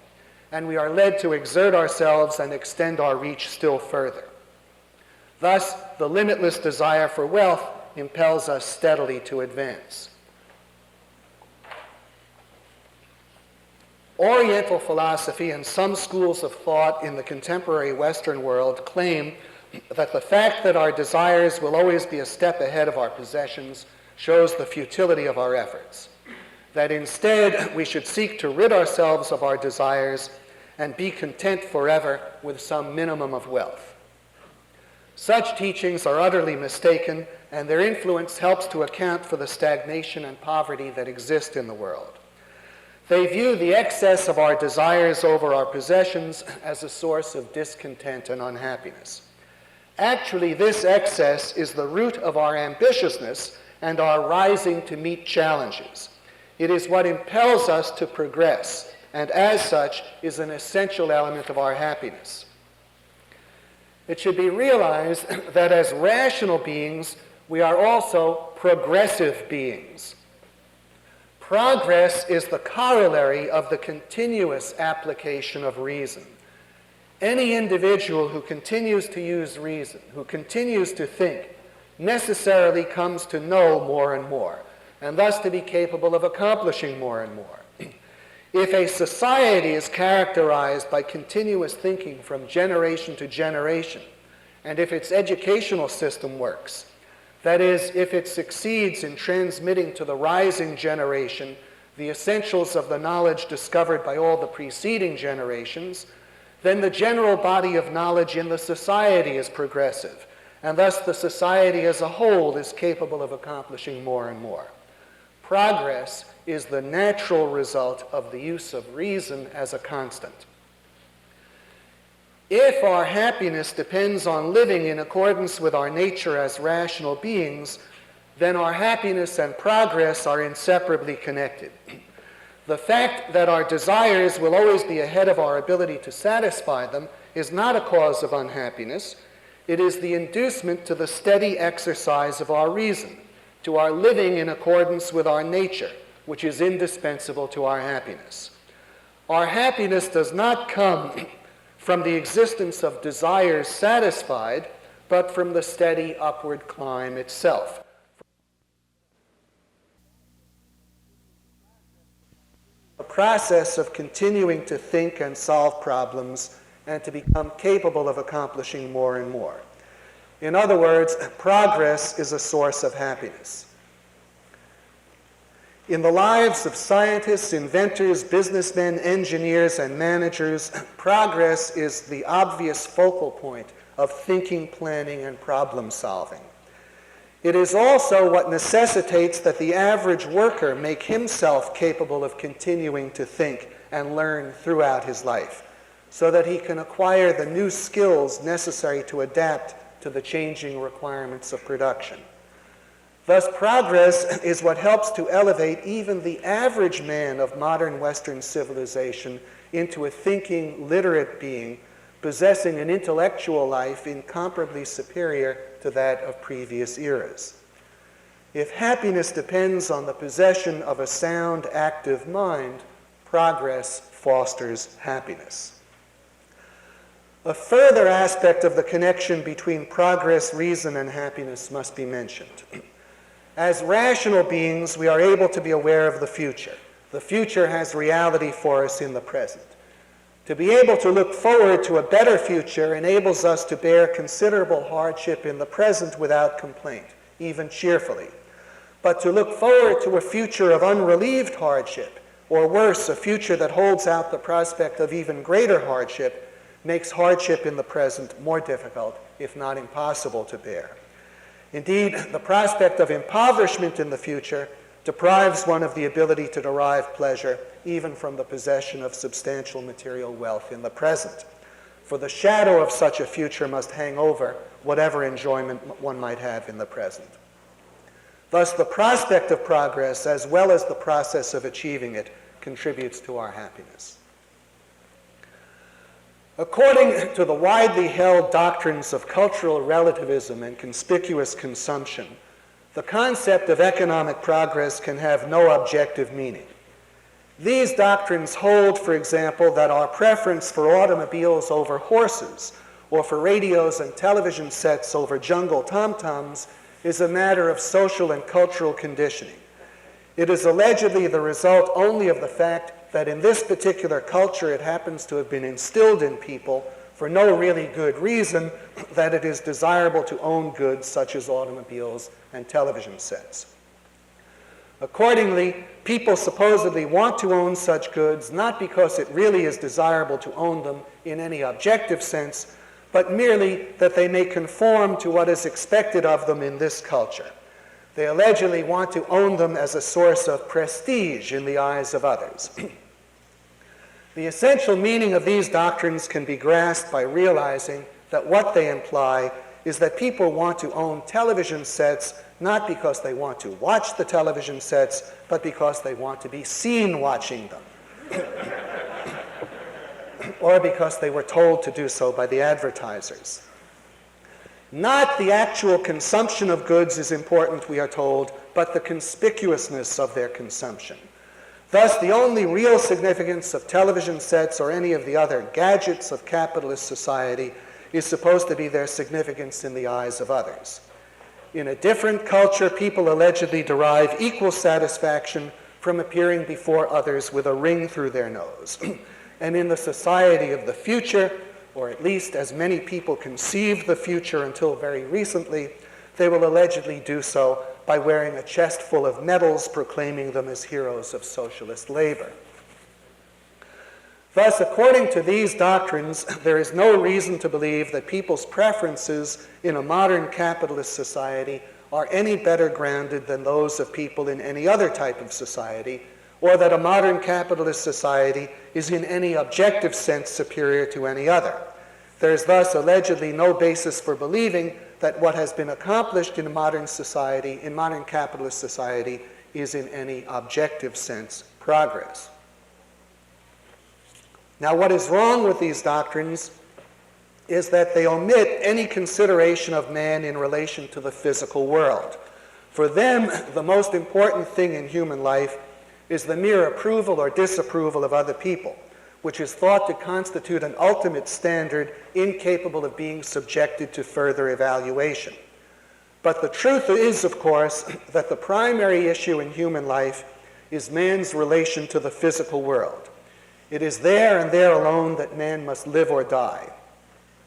and we are led to exert ourselves and extend our reach still further. Thus, the limitless desire for wealth impels us steadily to advance. Oriental philosophy and some schools of thought in the contemporary Western world claim that the fact that our desires will always be a step ahead of our possessions shows the futility of our efforts. That instead we should seek to rid ourselves of our desires and be content forever with some minimum of wealth. Such teachings are utterly mistaken, and their influence helps to account for the stagnation and poverty that exist in the world. They view the excess of our desires over our possessions as a source of discontent and unhappiness. Actually, this excess is the root of our ambitiousness and our rising to meet challenges. It is what impels us to progress, and as such is an essential element of our happiness. It should be realized that as rational beings, we are also progressive beings. Progress is the corollary of the continuous application of reason. Any individual who continues to use reason, who continues to think, necessarily comes to know more and more, and thus to be capable of accomplishing more and more. If a society is characterized by continuous thinking from generation to generation, and if its educational system works, that is, if it succeeds in transmitting to the rising generation the essentials of the knowledge discovered by all the preceding generations, then the general body of knowledge in the society is progressive, and thus the society as a whole is capable of accomplishing more and more. Progress is the natural result of the use of reason as a constant. If our happiness depends on living in accordance with our nature as rational beings, then our happiness and progress are inseparably connected. The fact that our desires will always be ahead of our ability to satisfy them is not a cause of unhappiness. It is the inducement to the steady exercise of our reason, to our living in accordance with our nature, which is indispensable to our happiness. Our happiness does not come from the existence of desires satisfied, but from the steady upward climb itself. A process of continuing to think and solve problems and to become capable of accomplishing more and more. In other words, progress is a source of happiness. In the lives of scientists, inventors, businessmen, engineers, and managers, progress is the obvious focal point of thinking, planning, and problem solving. It is also what necessitates that the average worker make himself capable of continuing to think and learn throughout his life, so that he can acquire the new skills necessary to adapt to the changing requirements of production. Thus, progress is what helps to elevate even the average man of modern Western civilization into a thinking, literate being, possessing an intellectual life incomparably superior to that of previous eras. If happiness depends on the possession of a sound, active mind, progress fosters happiness. A further aspect of the connection between progress, reason, and happiness must be mentioned. As rational beings, we are able to be aware of the future. The future has reality for us in the present. To be able to look forward to a better future enables us to bear considerable hardship in the present without complaint, even cheerfully. But to look forward to a future of unrelieved hardship, or worse, a future that holds out the prospect of even greater hardship, makes hardship in the present more difficult, if not impossible, to bear. Indeed, the prospect of impoverishment in the future deprives one of the ability to derive pleasure even from the possession of substantial material wealth in the present. For the shadow of such a future must hang over whatever enjoyment one might have in the present. Thus, the prospect of progress, as well as the process of achieving it, contributes to our happiness. According to the widely held doctrines of cultural relativism and conspicuous consumption, the concept of economic progress can have no objective meaning. These doctrines hold, for example, that our preference for automobiles over horses, or for radios and television sets over jungle tom-toms, is a matter of social and cultural conditioning. It is allegedly the result only of the fact that in this particular culture it happens to have been instilled in people for no really good reason that it is desirable to own goods such as automobiles and television sets. Accordingly, people supposedly want to own such goods not because it really is desirable to own them in any objective sense, but merely that they may conform to what is expected of them in this culture. They allegedly want to own them as a source of prestige in the eyes of others. The essential meaning of these doctrines can be grasped by realizing that what they imply is that people want to own television sets not because they want to watch the television sets, but because they want to be seen watching them. Or because they were told to do so by the advertisers. Not the actual consumption of goods is important, we are told, but the conspicuousness of their consumption. Thus, the only real significance of television sets or any of the other gadgets of capitalist society is supposed to be their significance in the eyes of others. In a different culture, people allegedly derive equal satisfaction from appearing before others with a ring through their nose. And in the society of the future, or at least as many people conceived the future until very recently, they will allegedly do so by wearing a chest full of medals proclaiming them as heroes of socialist labor. Thus, according to these doctrines, there is no reason to believe that people's preferences in a modern capitalist society are any better grounded than those of people in any other type of society, or that a modern capitalist society is in any objective sense superior to any other. There is thus allegedly no basis for believing that what has been accomplished in modern society, in modern capitalist society, is in any objective sense progress. Now, what is wrong with these doctrines is that they omit any consideration of man in relation to the physical world. For them, the most important thing in human life is the mere approval or disapproval of other people, which is thought to constitute an ultimate standard incapable of being subjected to further evaluation. But the truth is, of course, that the primary issue in human life is man's relation to the physical world. It is there and there alone that man must live or die,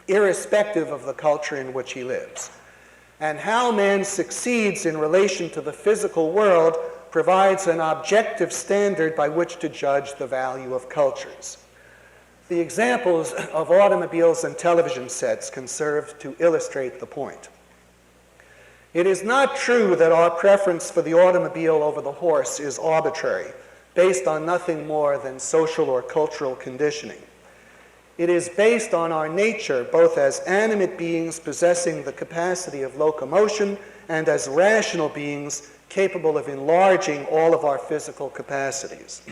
irrespective of the culture in which he lives. And how man succeeds in relation to the physical world provides an objective standard by which to judge the value of cultures. The examples of automobiles and television sets can serve to illustrate the point. It is not true that our preference for the automobile over the horse is arbitrary, based on nothing more than social or cultural conditioning. It is based on our nature, both as animate beings possessing the capacity of locomotion and as rational beings capable of enlarging all of our physical capacities.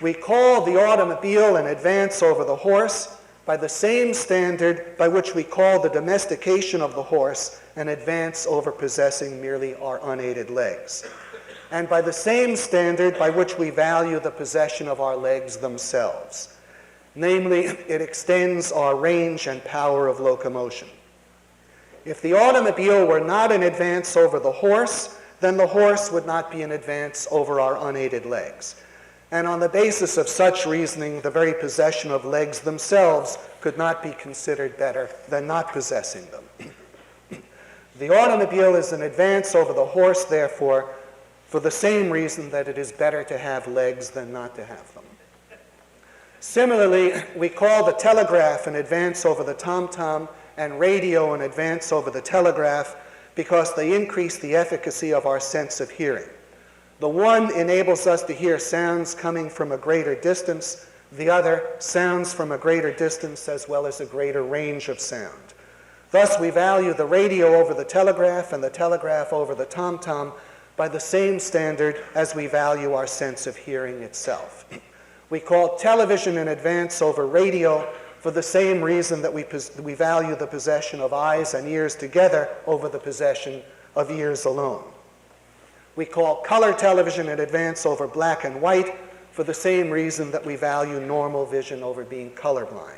We call the automobile an advance over the horse by the same standard by which we call the domestication of the horse an advance over possessing merely our unaided legs, and by the same standard by which we value the possession of our legs themselves. Namely, it extends our range and power of locomotion. If the automobile were not an advance over the horse, then the horse would not be an advance over our unaided legs. And on the basis of such reasoning, the very possession of legs themselves could not be considered better than not possessing them. The automobile is an advance over the horse, therefore, for the same reason that it is better to have legs than not to have them. Similarly, we call the telegraph an advance over the tom-tom and radio an advance over the telegraph because they increase the efficacy of our sense of hearing. The one enables us to hear sounds coming from a greater distance, the other sounds from a greater distance as well as a greater range of sound. Thus, we value the radio over the telegraph and the telegraph over the tom-tom by the same standard as we value our sense of hearing itself. We call television an advance over radio for the same reason that we value the possession of eyes and ears together over the possession of ears alone. We call color television an advance over black and white for the same reason that we value normal vision over being colorblind.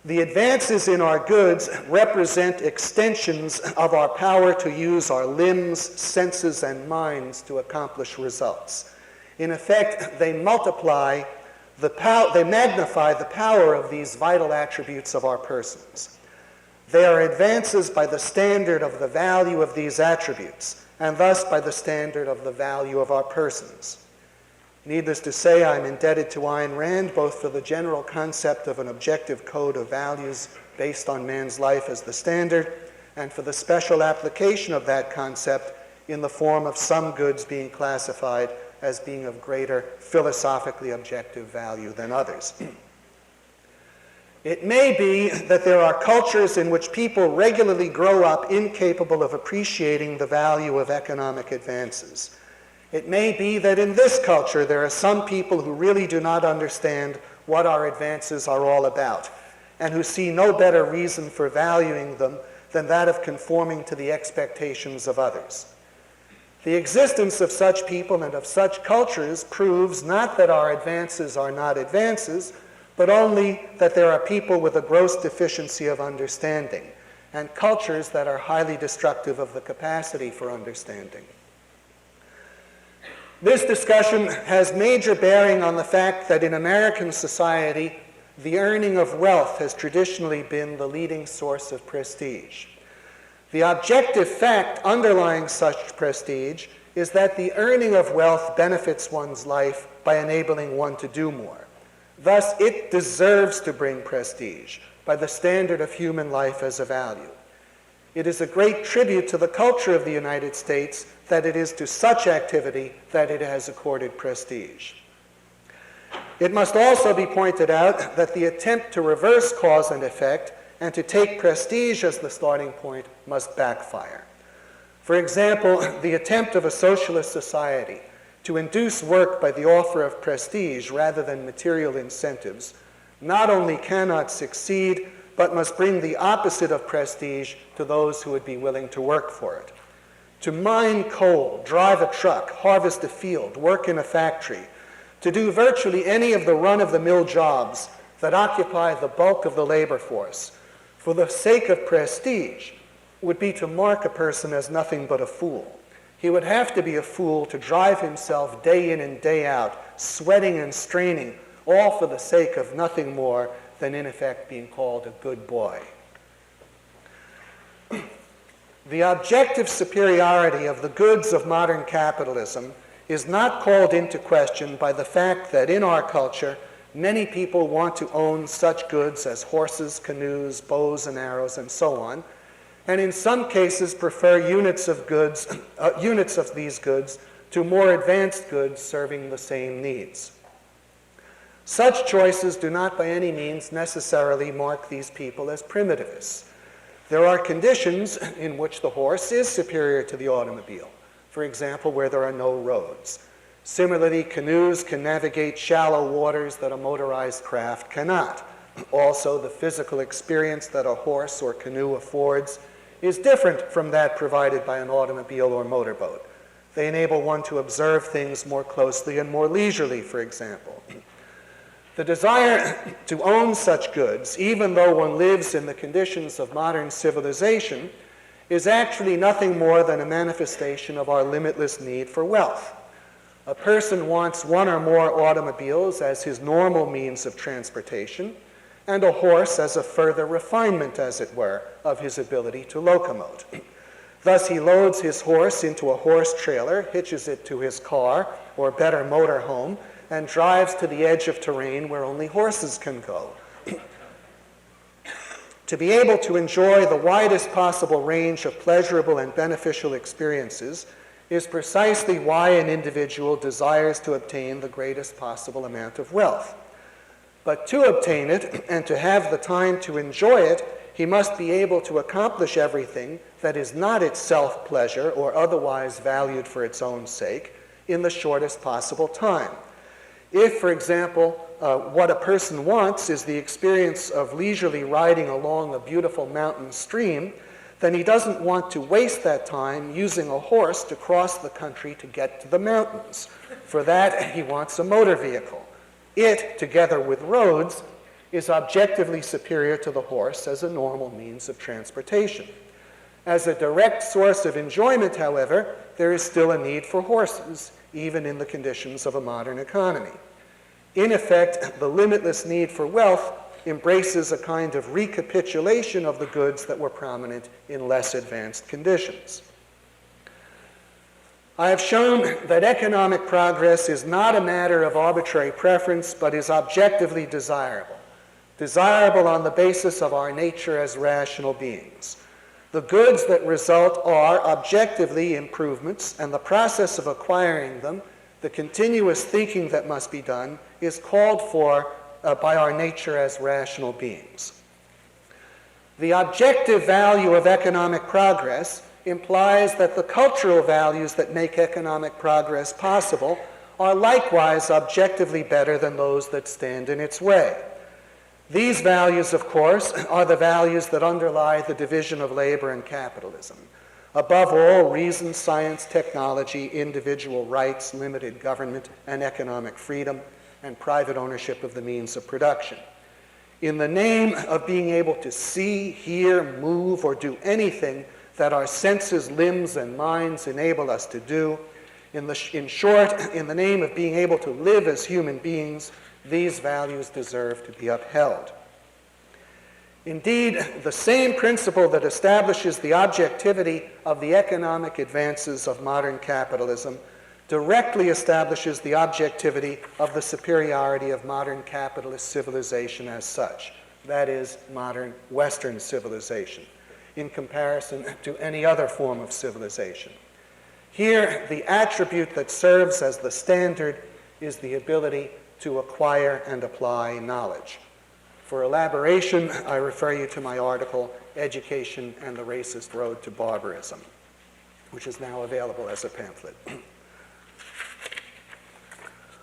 The advances in our goods represent extensions of our power to use our limbs, senses, and minds to accomplish results. In effect, they magnify the power of these vital attributes of our persons. They are advances by the standard of the value of these attributes, and thus by the standard of the value of our persons. Needless to say, I'm indebted to Ayn Rand both for the general concept of an objective code of values based on man's life as the standard, and for the special application of that concept in the form of some goods being classified as being of greater philosophically objective value than others. It may be that there are cultures in which people regularly grow up incapable of appreciating the value of economic advances. It may be that in this culture there are some people who really do not understand what our advances are all about, and who see no better reason for valuing them than that of conforming to the expectations of others. The existence of such people and of such cultures proves not that our advances are not advances, but only that there are people with a gross deficiency of understanding, and cultures that are highly destructive of the capacity for understanding. This discussion has major bearing on the fact that in American society, the earning of wealth has traditionally been the leading source of prestige. The objective fact underlying such prestige is that the earning of wealth benefits one's life by enabling one to do more. Thus, it deserves to bring prestige by the standard of human life as a value. It is a great tribute to the culture of the United States that it is to such activity that it has accorded prestige. It must also be pointed out that the attempt to reverse cause and effect and to take prestige as the starting point must backfire. For example, the attempt of a socialist society to induce work by the offer of prestige rather than material incentives not only cannot succeed, but must bring the opposite of prestige to those who would be willing to work for it. To mine coal, drive a truck, harvest a field, work in a factory, to do virtually any of the run-of-the-mill jobs that occupy the bulk of the labor force, for the sake of prestige, would be to mark a person as nothing but a fool. He would have to be a fool to drive himself day in and day out, sweating and straining, all for the sake of nothing more than in effect being called a good boy. The objective superiority of the goods of modern capitalism is not called into question by the fact that in our culture, many people want to own such goods as horses, canoes, bows and arrows, and so on, and in some cases prefer units of these goods to more advanced goods serving the same needs. Such choices do not by any means necessarily mark these people as primitivists. There are conditions in which the horse is superior to the automobile, for example, where there are no roads. Similarly, canoes can navigate shallow waters that a motorized craft cannot. Also, the physical experience that a horse or canoe affords is different from that provided by an automobile or motorboat. They enable one to observe things more closely and more leisurely, for example. The desire to own such goods, even though one lives in the conditions of modern civilization, is actually nothing more than a manifestation of our limitless need for wealth. A person wants one or more automobiles as his normal means of transportation, and a horse as a further refinement, as it were, of his ability to locomote. Thus, he loads his horse into a horse trailer, hitches it to his car, or better, motorhome, and drives to the edge of terrain where only horses can go. To be able to enjoy the widest possible range of pleasurable and beneficial experiences is precisely why an individual desires to obtain the greatest possible amount of wealth. But to obtain it and to have the time to enjoy it, he must be able to accomplish everything that is not itself pleasure or otherwise valued for its own sake in the shortest possible time. If, for example, what a person wants is the experience of leisurely riding along a beautiful mountain stream, then he doesn't want to waste that time using a horse to cross the country to get to the mountains. For that, he wants a motor vehicle. It, together with roads, is objectively superior to the horse as a normal means of transportation. As a direct source of enjoyment, however, there is still a need for horses, even in the conditions of a modern economy. In effect, the limitless need for wealth embraces a kind of recapitulation of the goods that were prominent in less advanced conditions. I have shown that economic progress is not a matter of arbitrary preference, but is objectively desirable. Desirable on the basis of our nature as rational beings. The goods that result are objectively improvements, and the process of acquiring them, the continuous thinking that must be done, is called for by our nature as rational beings. The objective value of economic progress implies that the cultural values that make economic progress possible are likewise objectively better than those that stand in its way. These values, of course, are the values that underlie the division of labor and capitalism. Above all, reason, science, technology, individual rights, limited government, and economic freedom, and private ownership of the means of production. In the name of being able to see, hear, move, or do anything that our senses, limbs, and minds enable us to do, in short, in the name of being able to live as human beings, these values deserve to be upheld. Indeed, the same principle that establishes the objectivity of the economic advances of modern capitalism directly establishes the objectivity of the superiority of modern capitalist civilization as such, that is, modern Western civilization, in comparison to any other form of civilization. Here, the attribute that serves as the standard is the ability to acquire and apply knowledge. For elaboration, I refer you to my article, Education and the Racist Road to Barbarism, which is now available as a pamphlet.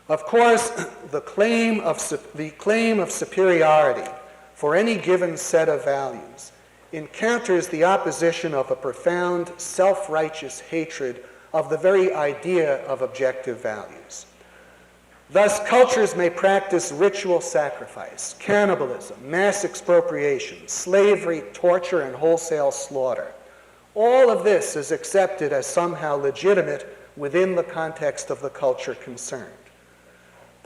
Of course, the claim of superiority for any given set of values encounters the opposition of a profound self-righteous hatred of the very idea of objective values. Thus, cultures may practice ritual sacrifice, cannibalism, mass expropriation, slavery, torture, and wholesale slaughter. All of this is accepted as somehow legitimate within the context of the culture concerned.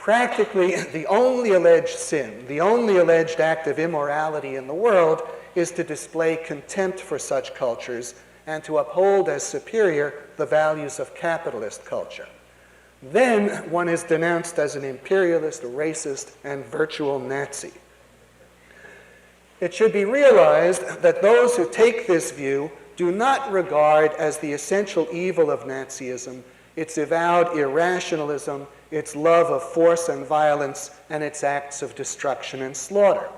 Practically, the only alleged sin, the only alleged act of immorality in the world is to display contempt for such cultures and to uphold as superior the values of capitalist culture. Then one is denounced as an imperialist, racist, and virtual Nazi. It should be realized that those who take this view do not regard as the essential evil of Nazism its avowed irrationalism, its love of force and violence, and its acts of destruction and slaughter.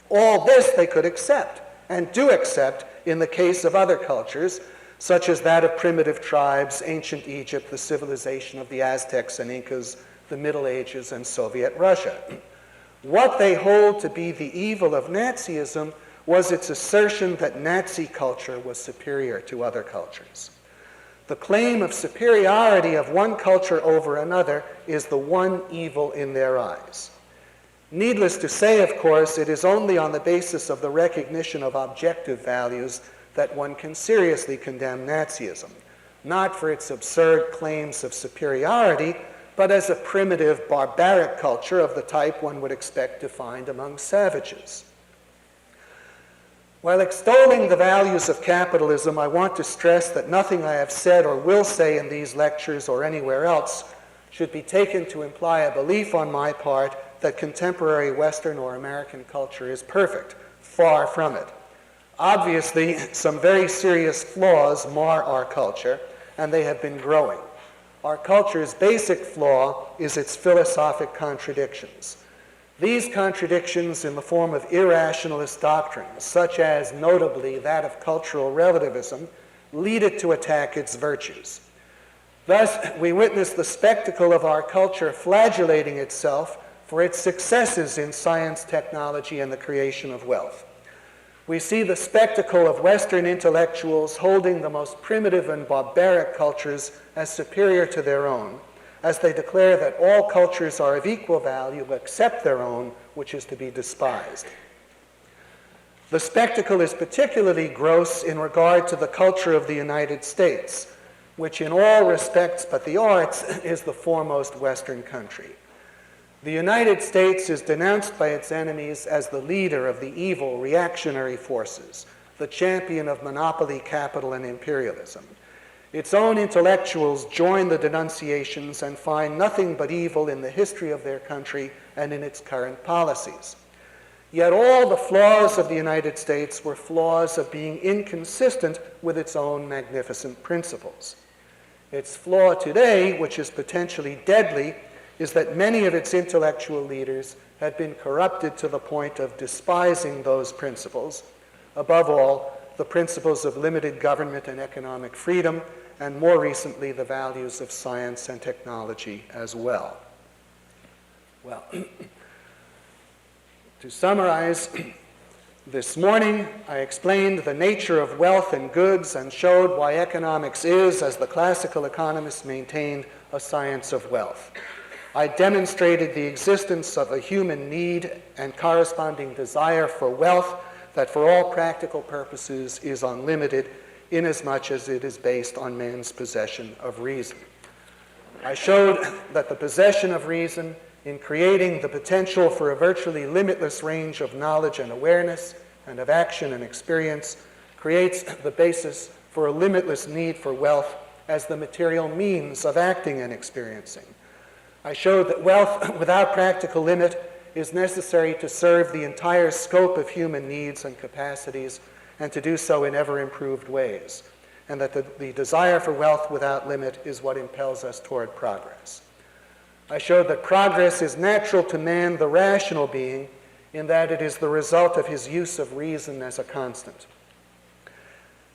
All this they could accept, and do accept in the case of other cultures, such as that of primitive tribes, ancient Egypt, the civilization of the Aztecs and Incas, the Middle Ages, and Soviet Russia. What they hold to be the evil of Nazism was its assertion that Nazi culture was superior to other cultures. The claim of superiority of one culture over another is the one evil in their eyes. Needless to say, of course, it is only on the basis of the recognition of objective values that one can seriously condemn Nazism, not for its absurd claims of superiority, but as a primitive, barbaric culture of the type one would expect to find among savages. While extolling the values of capitalism, I want to stress that nothing I have said or will say in these lectures or anywhere else should be taken to imply a belief on my part that contemporary Western or American culture is perfect. Far from it. Obviously, some very serious flaws mar our culture, and they have been growing. Our culture's basic flaw is its philosophic contradictions. These contradictions in the form of irrationalist doctrines, such as, notably, that of cultural relativism, lead it to attack its virtues. Thus, we witness the spectacle of our culture flagellating itself for its successes in science, technology, and the creation of wealth. We see the spectacle of Western intellectuals holding the most primitive and barbaric cultures as superior to their own, as they declare that all cultures are of equal value except their own, which is to be despised. The spectacle is particularly gross in regard to the culture of the United States, which in all respects but the arts is the foremost Western country. The United States is denounced by its enemies as the leader of the evil reactionary forces, the champion of monopoly, capital, and imperialism. Its own intellectuals join the denunciations and find nothing but evil in the history of their country and in its current policies. Yet all the flaws of the United States were flaws of being inconsistent with its own magnificent principles. Its flaw today, which is potentially deadly, is that many of its intellectual leaders have been corrupted to the point of despising those principles, above all, the principles of limited government and economic freedom, and more recently, the values of science and technology as well. Well, to summarize, this morning I explained the nature of wealth and goods and showed why economics is, as the classical economists maintained, a science of wealth. I demonstrated the existence of a human need and corresponding desire for wealth that for all practical purposes is unlimited, inasmuch as it is based on man's possession of reason. I showed that the possession of reason in creating the potential for a virtually limitless range of knowledge and awareness and of action and experience creates the basis for a limitless need for wealth as the material means of acting and experiencing. I showed that wealth without practical limit is necessary to serve the entire scope of human needs and capacities, and to do so in ever improved ways, and that the desire for wealth without limit is what impels us toward progress. I showed that progress is natural to man, the rational being, in that it is the result of his use of reason as a constant.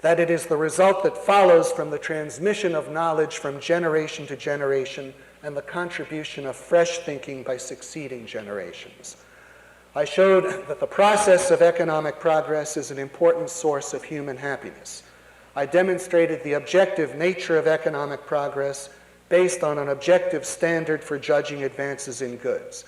That it is the result that follows from the transmission of knowledge from generation to generation and the contribution of fresh thinking by succeeding generations. I showed that the process of economic progress is an important source of human happiness. I demonstrated the objective nature of economic progress based on an objective standard for judging advances in goods.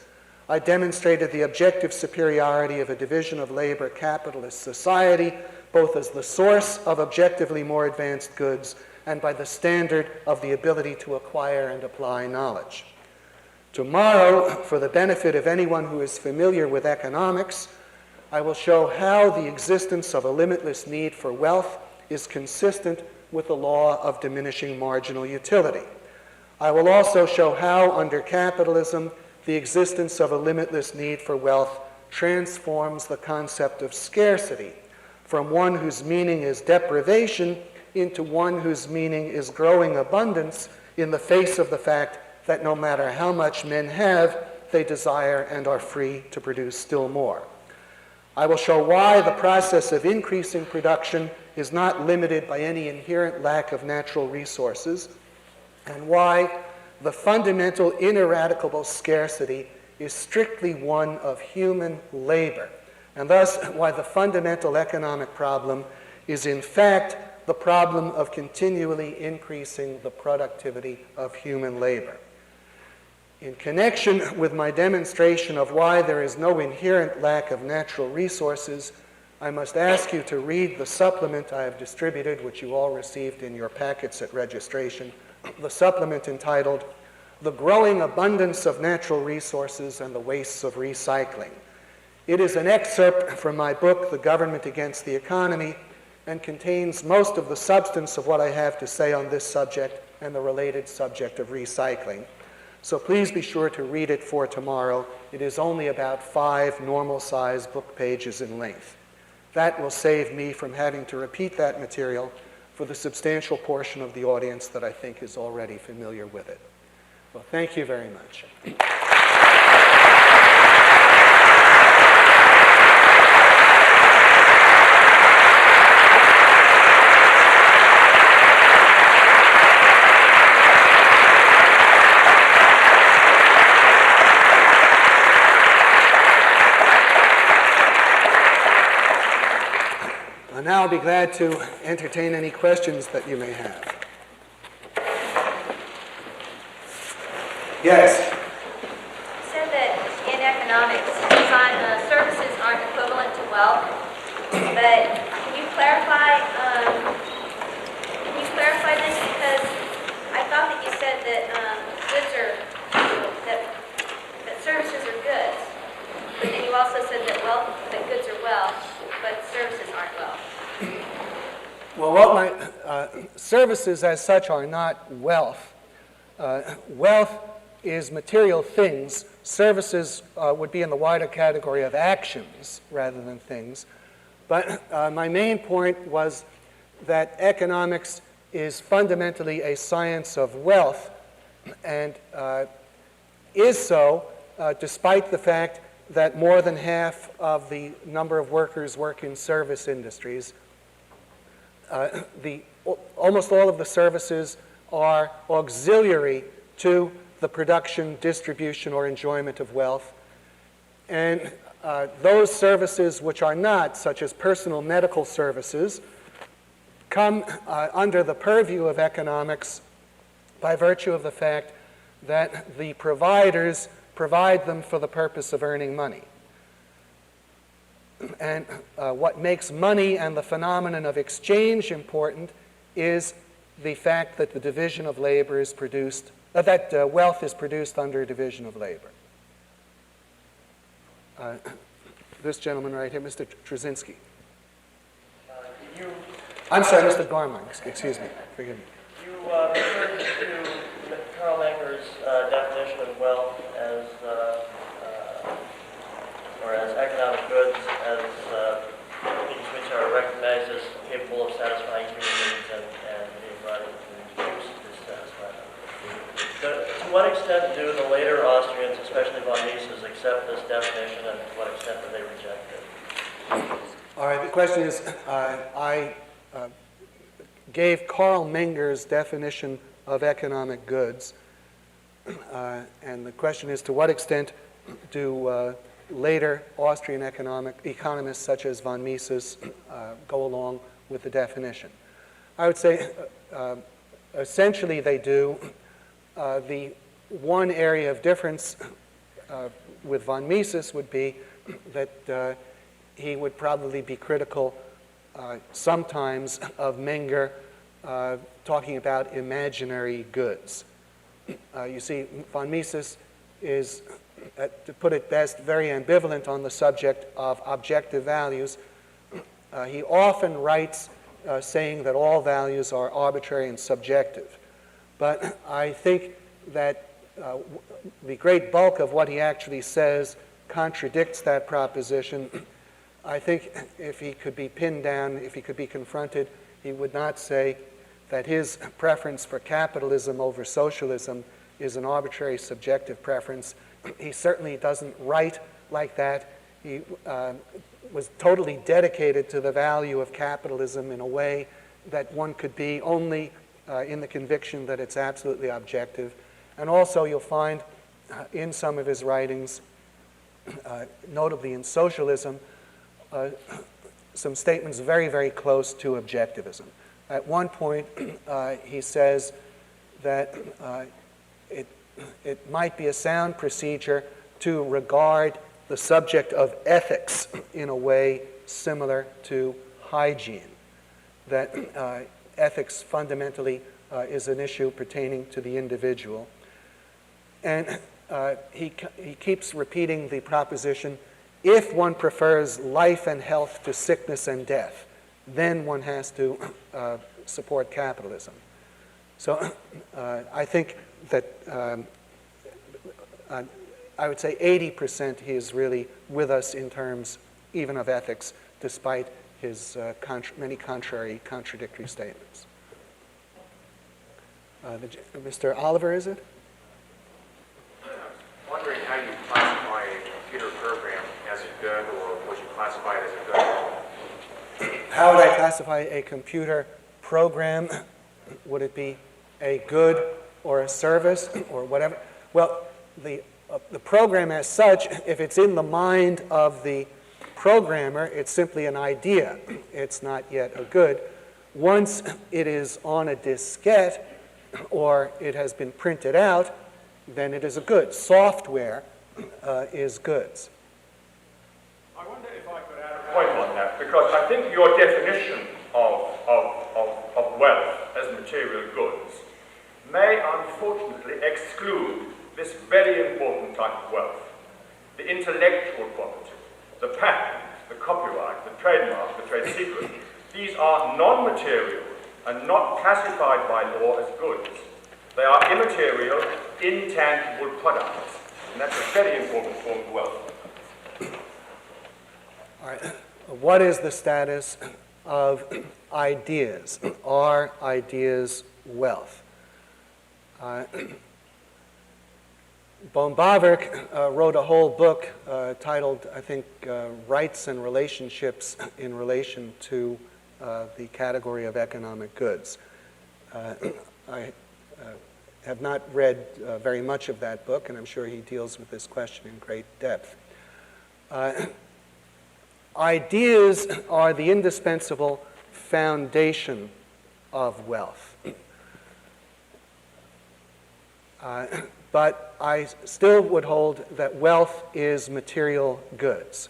I demonstrated the objective superiority of a division of labor capitalist society, both as the source of objectively more advanced goods and by the standard of the ability to acquire and apply knowledge. Tomorrow, for the benefit of anyone who is familiar with economics, I will show how the existence of a limitless need for wealth is consistent with the law of diminishing marginal utility. I will also show how, under capitalism, the existence of a limitless need for wealth transforms the concept of scarcity from one whose meaning is deprivation into one whose meaning is growing abundance in the face of the fact that no matter how much men have, they desire and are free to produce still more. I will show why the process of increasing production is not limited by any inherent lack of natural resources, and why the fundamental ineradicable scarcity is strictly one of human labor, and thus why the fundamental economic problem is in fact the problem of continually increasing the productivity of human labor. In connection with my demonstration of why there is no inherent lack of natural resources, I must ask you to read the supplement I have distributed, which you all received in your packets at registration, the supplement entitled "The Growing Abundance of Natural Resources and the Wastes of Recycling." It is an excerpt from my book, The Government Against the Economy, and contains most of the substance of what I have to say on this subject and the related subject of recycling. So please be sure to read it for tomorrow. It is only about 5 normal-sized book pages in length. That will save me from having to repeat that material for the substantial portion of the audience that I think is already familiar with it. Well, thank you very much. Now I'll be glad to entertain any questions that you may have. Yes? You said that in economics, services aren't equivalent to wealth, but can you clarify this? Because I thought that you said that that services are goods, but then you also said that goods are wealth, but services aren't wealth. Well, services as such are not wealth. Wealth is material things. Services would be in the wider category of actions rather than things. But my main point was that economics is fundamentally a science of wealth, and is so despite the fact that more than half of the number of workers work in service industries. Almost all of the services are auxiliary to the production, distribution, or enjoyment of wealth. And those services which are not, such as personal medical services, come under the purview of economics by virtue of the fact that the providers provide them for the purpose of earning money. And what makes money and the phenomenon of exchange important is the fact that the division of labor is produced, that wealth is produced under a division of labor. This gentleman right here, Mr. Trzynski. You, I'm sorry, Mr. Gorman, excuse me, forgive me. you refer to Karl Menger's definition of wealth as, or as economic goods, as things which are recognized as capable of satisfying human needs and being brought into use to satisfy them. To what extent do the later Austrians, especially von Mises, accept this definition, and to what extent do they reject it? All right, the question is, I gave Karl Menger's definition of economic goods, and the question is, to what extent do later Austrian economists such as von Mises go along with the definition? I would say essentially they do. The one area of difference with von Mises would be that he would probably be critical sometimes of Menger talking about imaginary goods. You see, von Mises is, to put it best, very ambivalent on the subject of objective values. He often writes saying that all values are arbitrary and subjective. But I think that the great bulk of what he actually says contradicts that proposition. I think if he could be pinned down, if he could be confronted, he would not say that his preference for capitalism over socialism is an arbitrary subjective preference. He certainly doesn't write like that. He was totally dedicated to the value of capitalism in a way that one could be only in the conviction that it's absolutely objective. And also you'll find in some of his writings, notably in Socialism, some statements very, very close to objectivism. At one point, he says that it might be a sound procedure to regard the subject of ethics in a way similar to hygiene, that ethics fundamentally is an issue pertaining to the individual. And he keeps repeating the proposition, if one prefers life and health to sickness and death, then one has to support capitalism. So I think that I would say 80% he is really with us in terms even of ethics, despite his many contradictory statements. Mr. Oliver, is it? I'm wondering how you classify a computer program as a good, or would you classify it as a good? How would I classify a computer program? Would it be a good or a service or whatever? Well, the program as such, if it's in the mind of the programmer, it's simply an idea. It's not yet a good. Once it is on a diskette or it has been printed out, then it is a good. Software is goods. I wonder if I could add a point on that, because I think your definition of wealth as material goods may unfortunately exclude this very important type of wealth, the intellectual property, the patent, the copyright, the trademark, the trade secret. These are non-material and not classified by law as goods. They are immaterial, intangible products, and that's a very important form of wealth. All right. What is the status of ideas? Are ideas wealth? Bohm-Bawerk wrote a whole book titled, I think, Rights and Relationships in relation to the category of economic goods. I have not read very much of that book, and I'm sure he deals with this question in great depth. Ideas are the indispensable foundation of wealth. But I still would hold that wealth is material goods.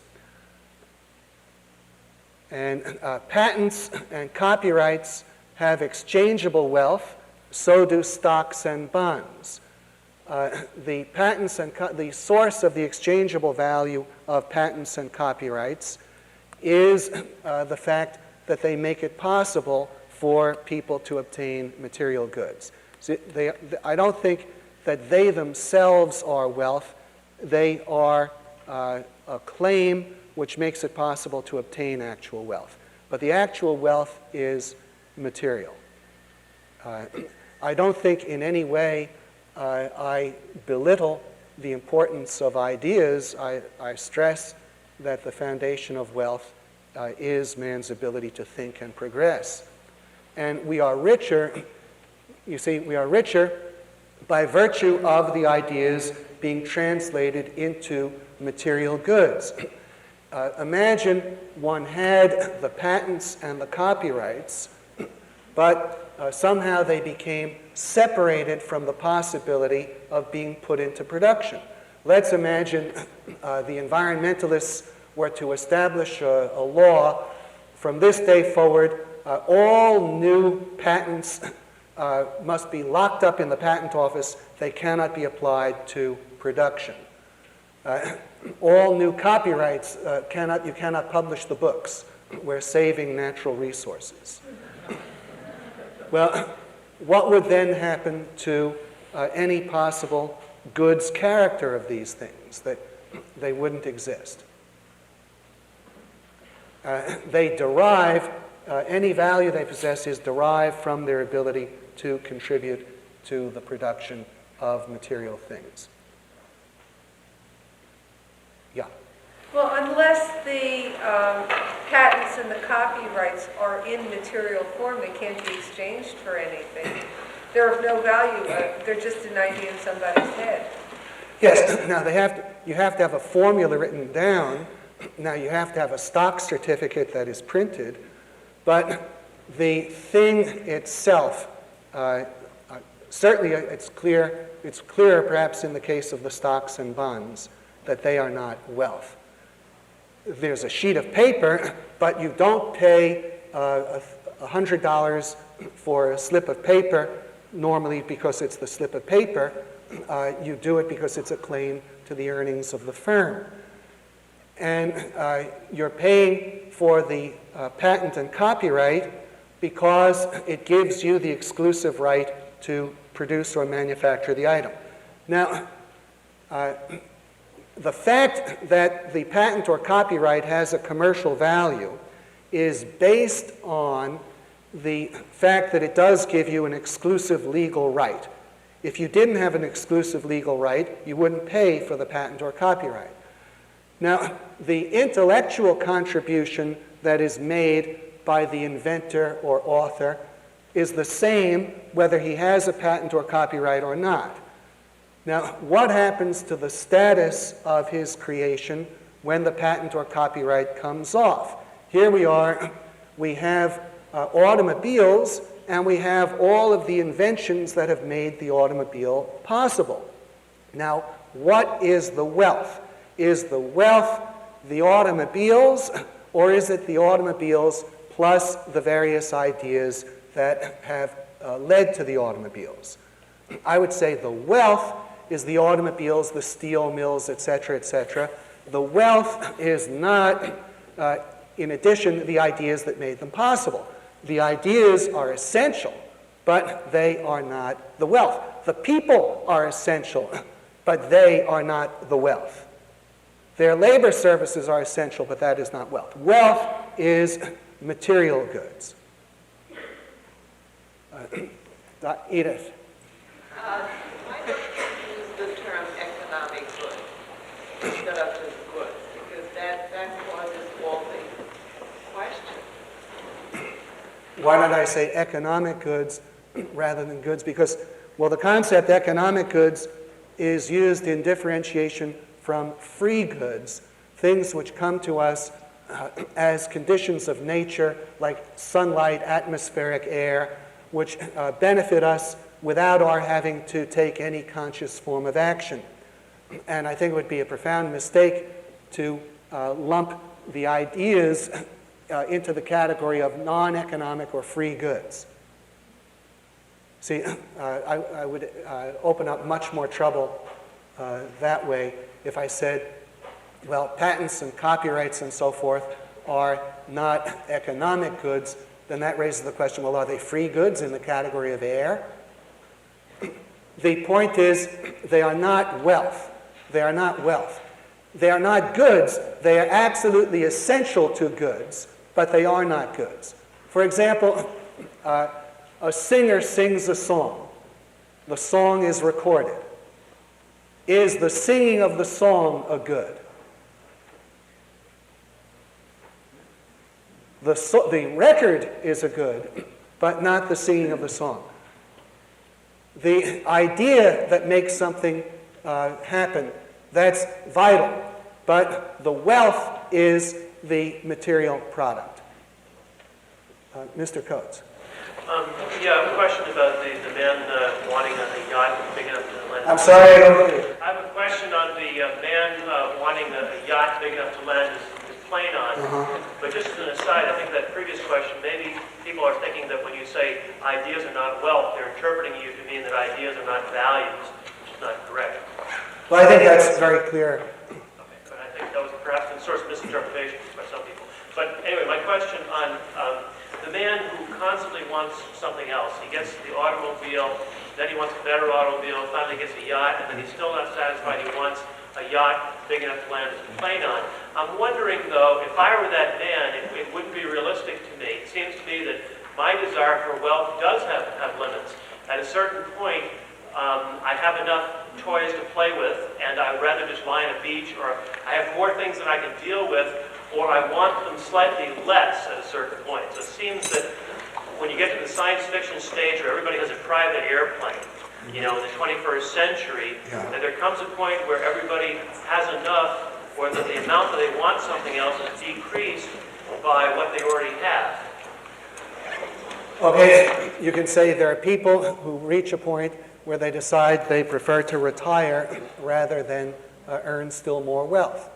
And patents and copyrights have exchangeable wealth, so do stocks and bonds. The patents and the source of the exchangeable value of patents and copyrights is the fact that they make it possible for people to obtain material goods. So I don't think that they themselves are wealth. They are a claim which makes it possible to obtain actual wealth. But the actual wealth is material. I don't think in any way I belittle the importance of ideas. I stress that the foundation of wealth is man's ability to think and progress. And we are richer, you see, we are richer by virtue of the ideas being translated into material goods. Imagine one had the patents and the copyrights, but somehow they became separated from the possibility of being put into production. Let's imagine the environmentalists were to establish a law from this day forward, all new patents must be locked up in the patent office. They cannot be applied to production. All new copyrights, you cannot publish the books. We're saving natural resources. Well, what would then happen to any possible goods character of these things? That they wouldn't exist. They derive, any value they possess is derived from their ability to contribute to the production of material things. Yeah. Well, unless the patents and the copyrights are in material form, they can't be exchanged for anything. They're of no value. They're just an idea in somebody's head. Yes. Now you have to have a formula written down. Now you have to have a stock certificate that is printed, but the thing itself, certainly it's clear. It's clearer, perhaps, in the case of the stocks and bonds, that they are not wealth. There's a sheet of paper, but you don't pay $100 for a slip of paper normally because it's the slip of paper. You do it because it's a claim to the earnings of the firm. And you're paying for the patent and copyright because it gives you the exclusive right to produce or manufacture the item. Now, the fact that the patent or copyright has a commercial value is based on the fact that it does give you an exclusive legal right. If you didn't have an exclusive legal right, you wouldn't pay for the patent or copyright. Now, the intellectual contribution that is made by the inventor or author is the same whether he has a patent or copyright or not. Now, what happens to the status of his creation when the patent or copyright comes off? Here we are, we have automobiles, and we have all of the inventions that have made the automobile possible. Now, what is the wealth? Is the wealth the automobiles, or is it the automobiles plus the various ideas that have led to the automobiles? I would say the wealth is the automobiles, the steel mills, et cetera, The wealth is not, in addition, the ideas that made them possible. The ideas are essential, but they are not the wealth. The people are essential, but they are not the wealth. Their labor services are essential, but that is not wealth. Wealth is material goods. Edith. Why don't you use the term economic goods instead of just goods? Because that causes all the questions. Why did I say economic goods rather than goods? Because, well, the concept economic goods is used in differentiation from free goods, things which come to us as conditions of nature, like sunlight, atmospheric air, which benefit us without our having to take any conscious form of action. And I think it would be a profound mistake to lump the ideas into the category of non-economic or free goods. See, I would open up much more trouble that way if I said, well, patents and copyrights and so forth are not economic goods, then that raises the question, well, are they free goods in the category of air? The point is, they are not wealth. They are not wealth. They are not goods. They are absolutely essential to goods, but they are not goods. For example, a singer sings a song. The song is recorded. Is the singing of the song a good? The record is a good, but not the singing of the song. The idea that makes something happen, that's vital, but the wealth is the material product. Mr. Coates. Yeah, I have a question about the man wanting a yacht big enough to land. I'm sorry, I don't hear you. I have a question on the man wanting a yacht big enough to land his plane on. But just as an aside, I think that previous question, maybe people are thinking that when you say ideas are not wealth, they're interpreting you to mean that ideas are not values, which is not correct. Well, I think that's very clear. Okay, but I think that was perhaps a source of misinterpretation by some people. But anyway, my question on the man who constantly wants something else. He gets the automobile, then he wants a better automobile, finally gets a yacht, and then he's still not satisfied. He wants a yacht big enough to land his plane on. I'm wondering, though, if I were that man, it wouldn't be realistic to me. It seems to me that my desire for wealth does have limits. At a certain point, I have enough toys to play with, and I'd rather just lie on a beach, or I have more things that I can deal with, or I want them slightly less at a certain point. So it seems that when you get to the science fiction stage where everybody has a private airplane, you know, in the 21st century, and there comes a point where everybody has enough, or that the amount that they want something else is decreased by what they already have. Okay, you can say there are people who reach a point where they decide they prefer to retire rather than earn still more wealth.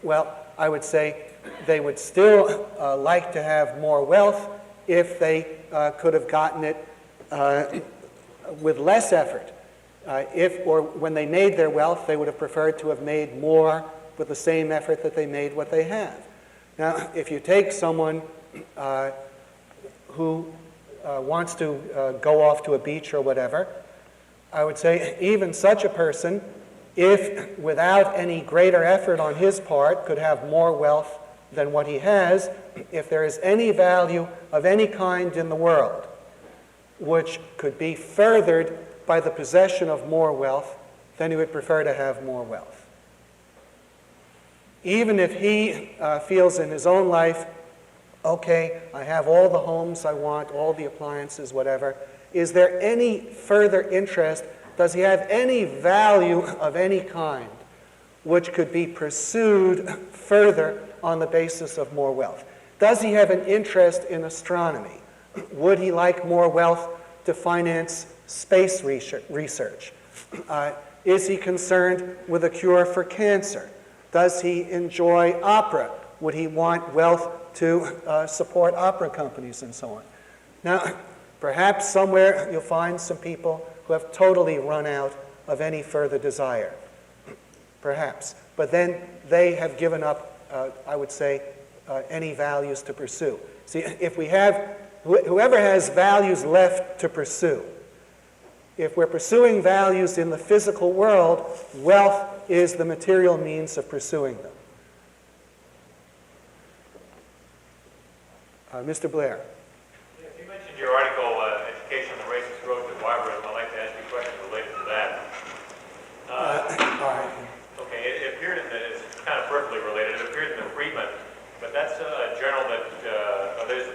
Well, I would say they would still like to have more wealth if they could have gotten it with less effort. When they made their wealth, they would have preferred to have made more with the same effort that they made what they have. Now, if you take someone who wants to go off to a beach or whatever, I would say even such a person, if without any greater effort on his part could have more wealth than what he has, if there is any value of any kind in the world which could be furthered by the possession of more wealth, then he would prefer to have more wealth. Even if he feels in his own life, okay, I have all the homes I want, all the appliances, whatever, is there any further interest? Does he have any value of any kind which could be pursued further on the basis of more wealth? Does he have an interest in astronomy? Would he like more wealth to finance space research? Is he concerned with a cure for cancer? Does he enjoy opera? Would he want wealth to support opera companies and so on? Now, perhaps somewhere you'll find some people who have totally run out of any further desire. Perhaps. But then they have given up, I would say, any values to pursue. See, if we have, whoever has values left to pursue, if we're pursuing values in the physical world, wealth is the material means of pursuing them. Mr. Blair. You mentioned your article, Education on the Racist Road to Barbarism. I'd like to ask you a question related to that. All right. Okay, it appeared in it's kind of peripherally related. It appeared in the Freeman, but that's a journal that,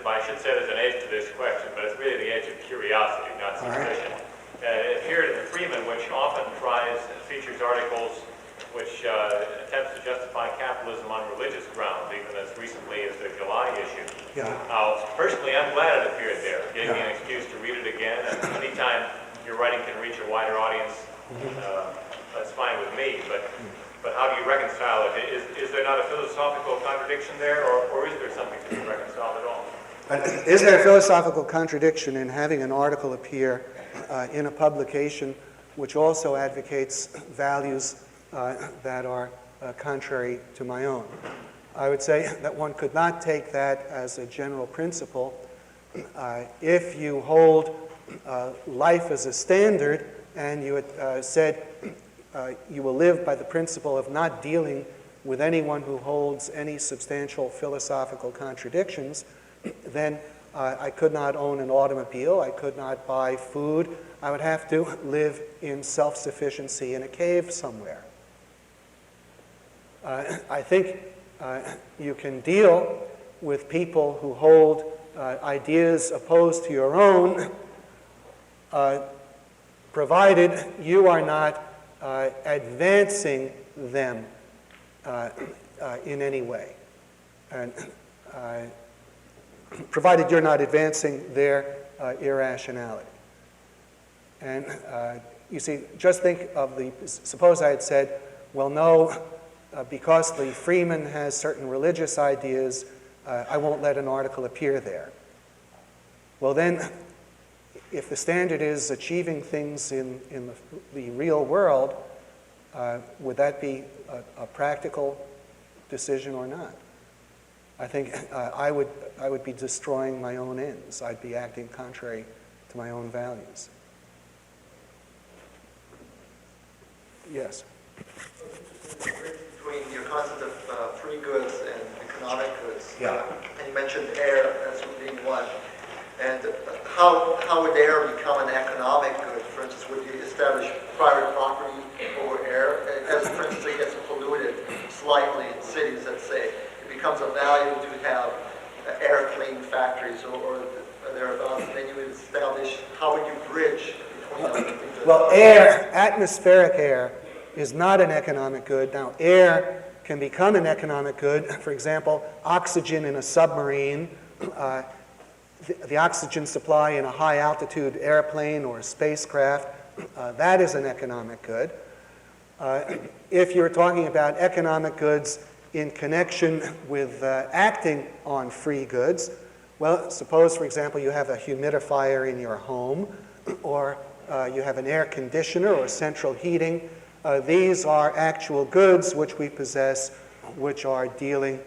I should say there's an edge to this question, but it's really the edge of curiosity, not suspicion. It appeared in the Freeman, which often features articles which attempts to justify capitalism on religious grounds, even as recently as the July issue. Now, personally, I'm glad it appeared there. It gave me an excuse to read it again, and anytime your writing can reach a wider audience, that's fine with me. But how do you reconcile it? Is there not a philosophical contradiction there, or is there something to be reconciled at all? Is there a philosophical contradiction in having an article appear in a publication which also advocates values that are contrary to my own? I would say that one could not take that as a general principle, if you hold life as a standard and you had said you will live by the principle of not dealing with anyone who holds any substantial philosophical contradictions, then I could not own an automobile, I could not buy food, I would have to live in self-sufficiency in a cave somewhere. I think you can deal with people who hold ideas opposed to your own, provided you are not advancing them in any way, and provided you're not advancing their irrationality. And you see, just think of suppose I had said, well, no, because the Freeman has certain religious ideas, I won't let an article appear there. Well, then, if the standard is achieving things in the real world, would that be a practical decision or not? I think I would be destroying my own ends. I'd be acting contrary to my own values. Yes? Between your concept of free goods and economic goods, Yeah. And you mentioned air as being one. And how would air become an economic good? For instance, would you establish private property over air? As, for instance, it gets polluted slightly in cities, let's say, it becomes of value to have air clean factories or thereabouts. And then you would establish, how would you bridge between them? Well, air, atmospheric air, is not an economic good. Now, air can become an economic good. For example, oxygen in a submarine, the oxygen supply in a high-altitude airplane or a spacecraft, that is an economic good. If you're talking about economic goods in connection with acting on free goods, well, suppose, for example, you have a humidifier in your home, or you have an air conditioner or central heating. These are actual goods which we possess, which are dealing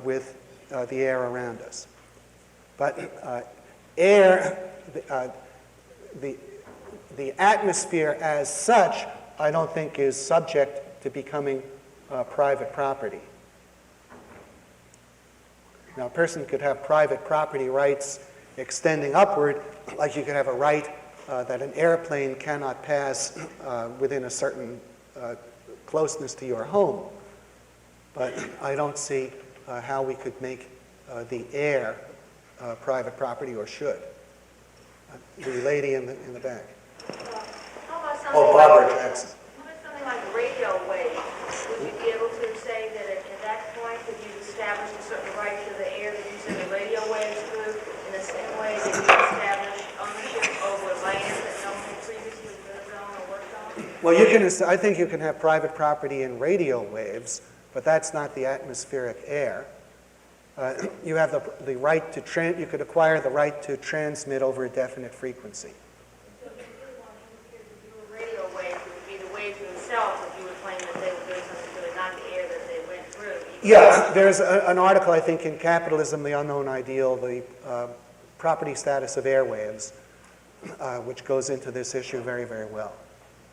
with the air around us. But air, the atmosphere as such, I don't think is subject to becoming private property. Now, a person could have private property rights extending upward, like you could have a right that an airplane cannot pass within a certain closeness to your home. But I don't see how we could make the air private property, or should. The lady in the back. How about something Oh, Barbara like, Jackson. how about something like radio waves? Would you be able to say that at that point that you've established a certain right to the air that you send the radio waves through, in the same way that you established ownership over land that no one previously lived on or worked on? Well, I think you can have private property in radio waves, but that's not the atmospheric air. You have the right to you could acquire the right to transmit over a definite frequency. So if you really want to interfere with your radio waves, it would be the waves themselves that you would claim that they were doing something to it, not the air that they went through. Yeah, there's an article, I think, in Capitalism, the Unknown Ideal, the property status of airwaves, which goes into this issue very, very well.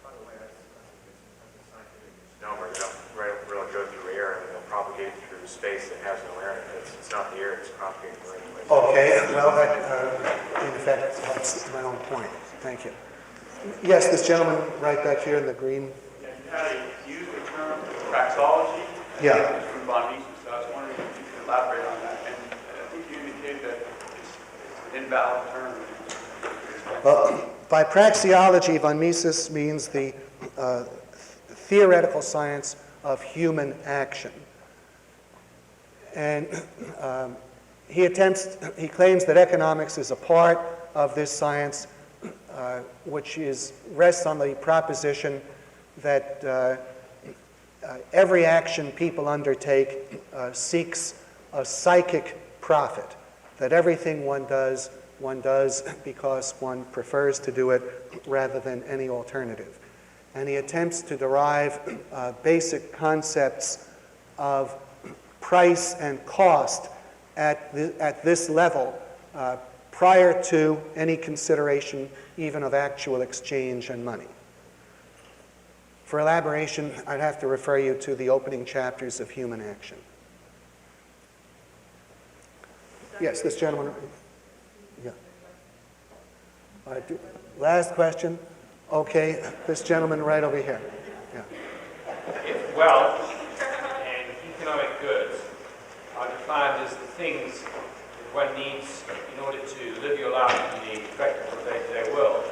By the way, that's a scientific misnomer. They don't really go through air, and they'll propagate through space that has no air. It's not the air, it's propagating through anyway. Okay, well, that, in effect, that's my own point. Thank you. Yes, this gentleman right back here in the green. Yeah, you had used the term praxeology. Yeah. From von Mises, so I was wondering if you could elaborate on that. And I think you indicated that it's an invalid term. Well, by praxeology, von Mises means the theoretical science of human action. And he claims that economics is a part of this science, which rests on the proposition that every action people undertake seeks a psychic profit, that everything one does because one prefers to do it rather than any alternative. And he attempts to derive basic concepts of price and cost at this level, prior to any consideration even of actual exchange and money. For elaboration, I'd have to refer you to the opening chapters of Human Action. Yes, this gentleman. Yeah. Last question. Okay, this gentleman right over here. Yeah. If wealth and economic goods are defined as the things that one needs in order to live your life in the practical day-to-day world,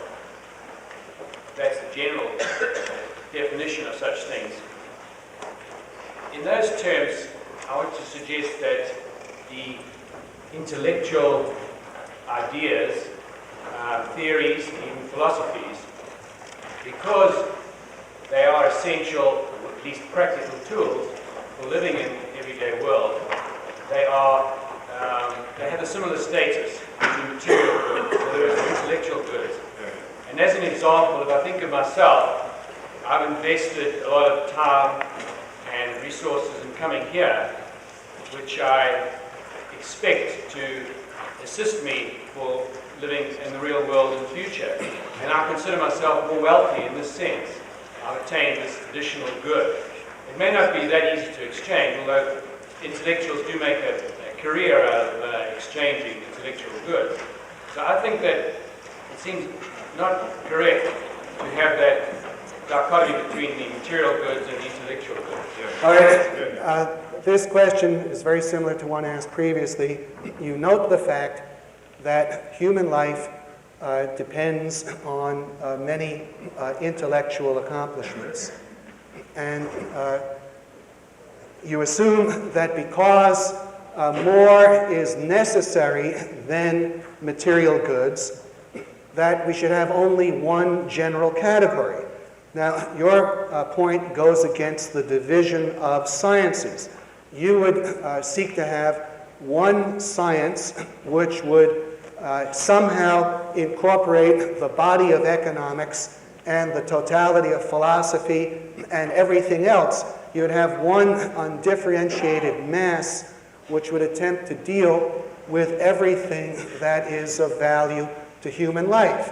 that's the general definition of such things. In those terms, I want to suggest that the intellectual ideas, theories, even philosophies, because they are essential, or at least practical tools for living in the everyday world, they have a similar status to material goods, to intellectual goods. And as an example, if I think of myself, I've invested a lot of time and resources in coming here, which I expect to assist me for living in the real world in the future. And I consider myself more wealthy in this sense. I've attained this additional good. It may not be that easy to exchange, although intellectuals do make a career out of exchanging intellectual goods. So I think that it seems not correct to have that dichotomy between the material goods and the intellectual goods. All right. This question is very similar to one asked previously. You note the fact that human life depends on many intellectual accomplishments. And you assume that because more is necessary than material goods, that we should have only one general category. Now, your point goes against the division of sciences. You would seek to have one science which would somehow incorporate the body of economics and the totality of philosophy and everything else. You would have one undifferentiated mass which would attempt to deal with everything that is of value to human life.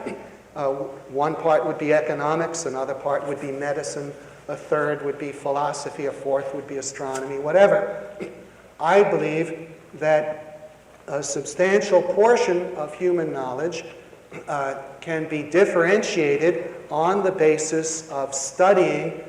One part would be economics, another part would be medicine, a third would be philosophy, a fourth would be astronomy, whatever. I believe that a substantial portion of human knowledge can be differentiated on the basis of studying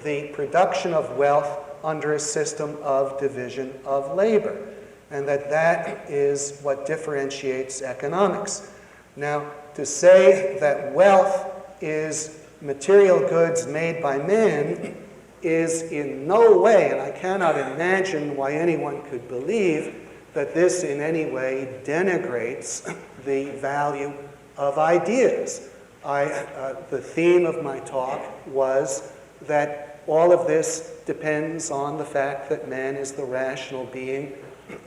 the production of wealth under a system of division of labor, and that is what differentiates economics. Now, to say that wealth is material goods made by man is in no way, and I cannot imagine why anyone could believe that this in any way denigrates the value of ideas. The theme of my talk was that all of this depends on the fact that man is the rational being,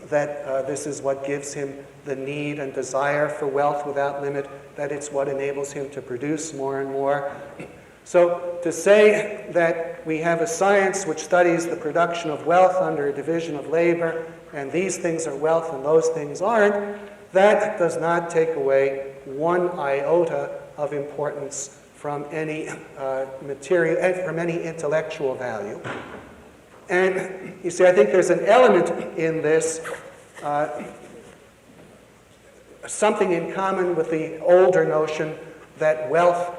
that this is what gives him the need and desire for wealth without limit, that it's what enables him to produce more and more. So to say that we have a science which studies the production of wealth under a division of labor, and these things are wealth and those things aren't, that does not take away one iota of importance from any material, from any intellectual value. And you see, I think there's an element in this, something in common with the older notion that wealth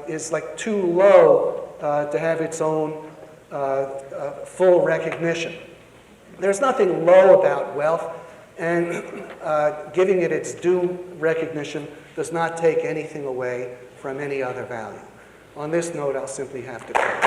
is like too low to have its own full recognition. There's nothing low about wealth, and giving it its due recognition does not take anything away from any other value. On this note, I'll simply have to close.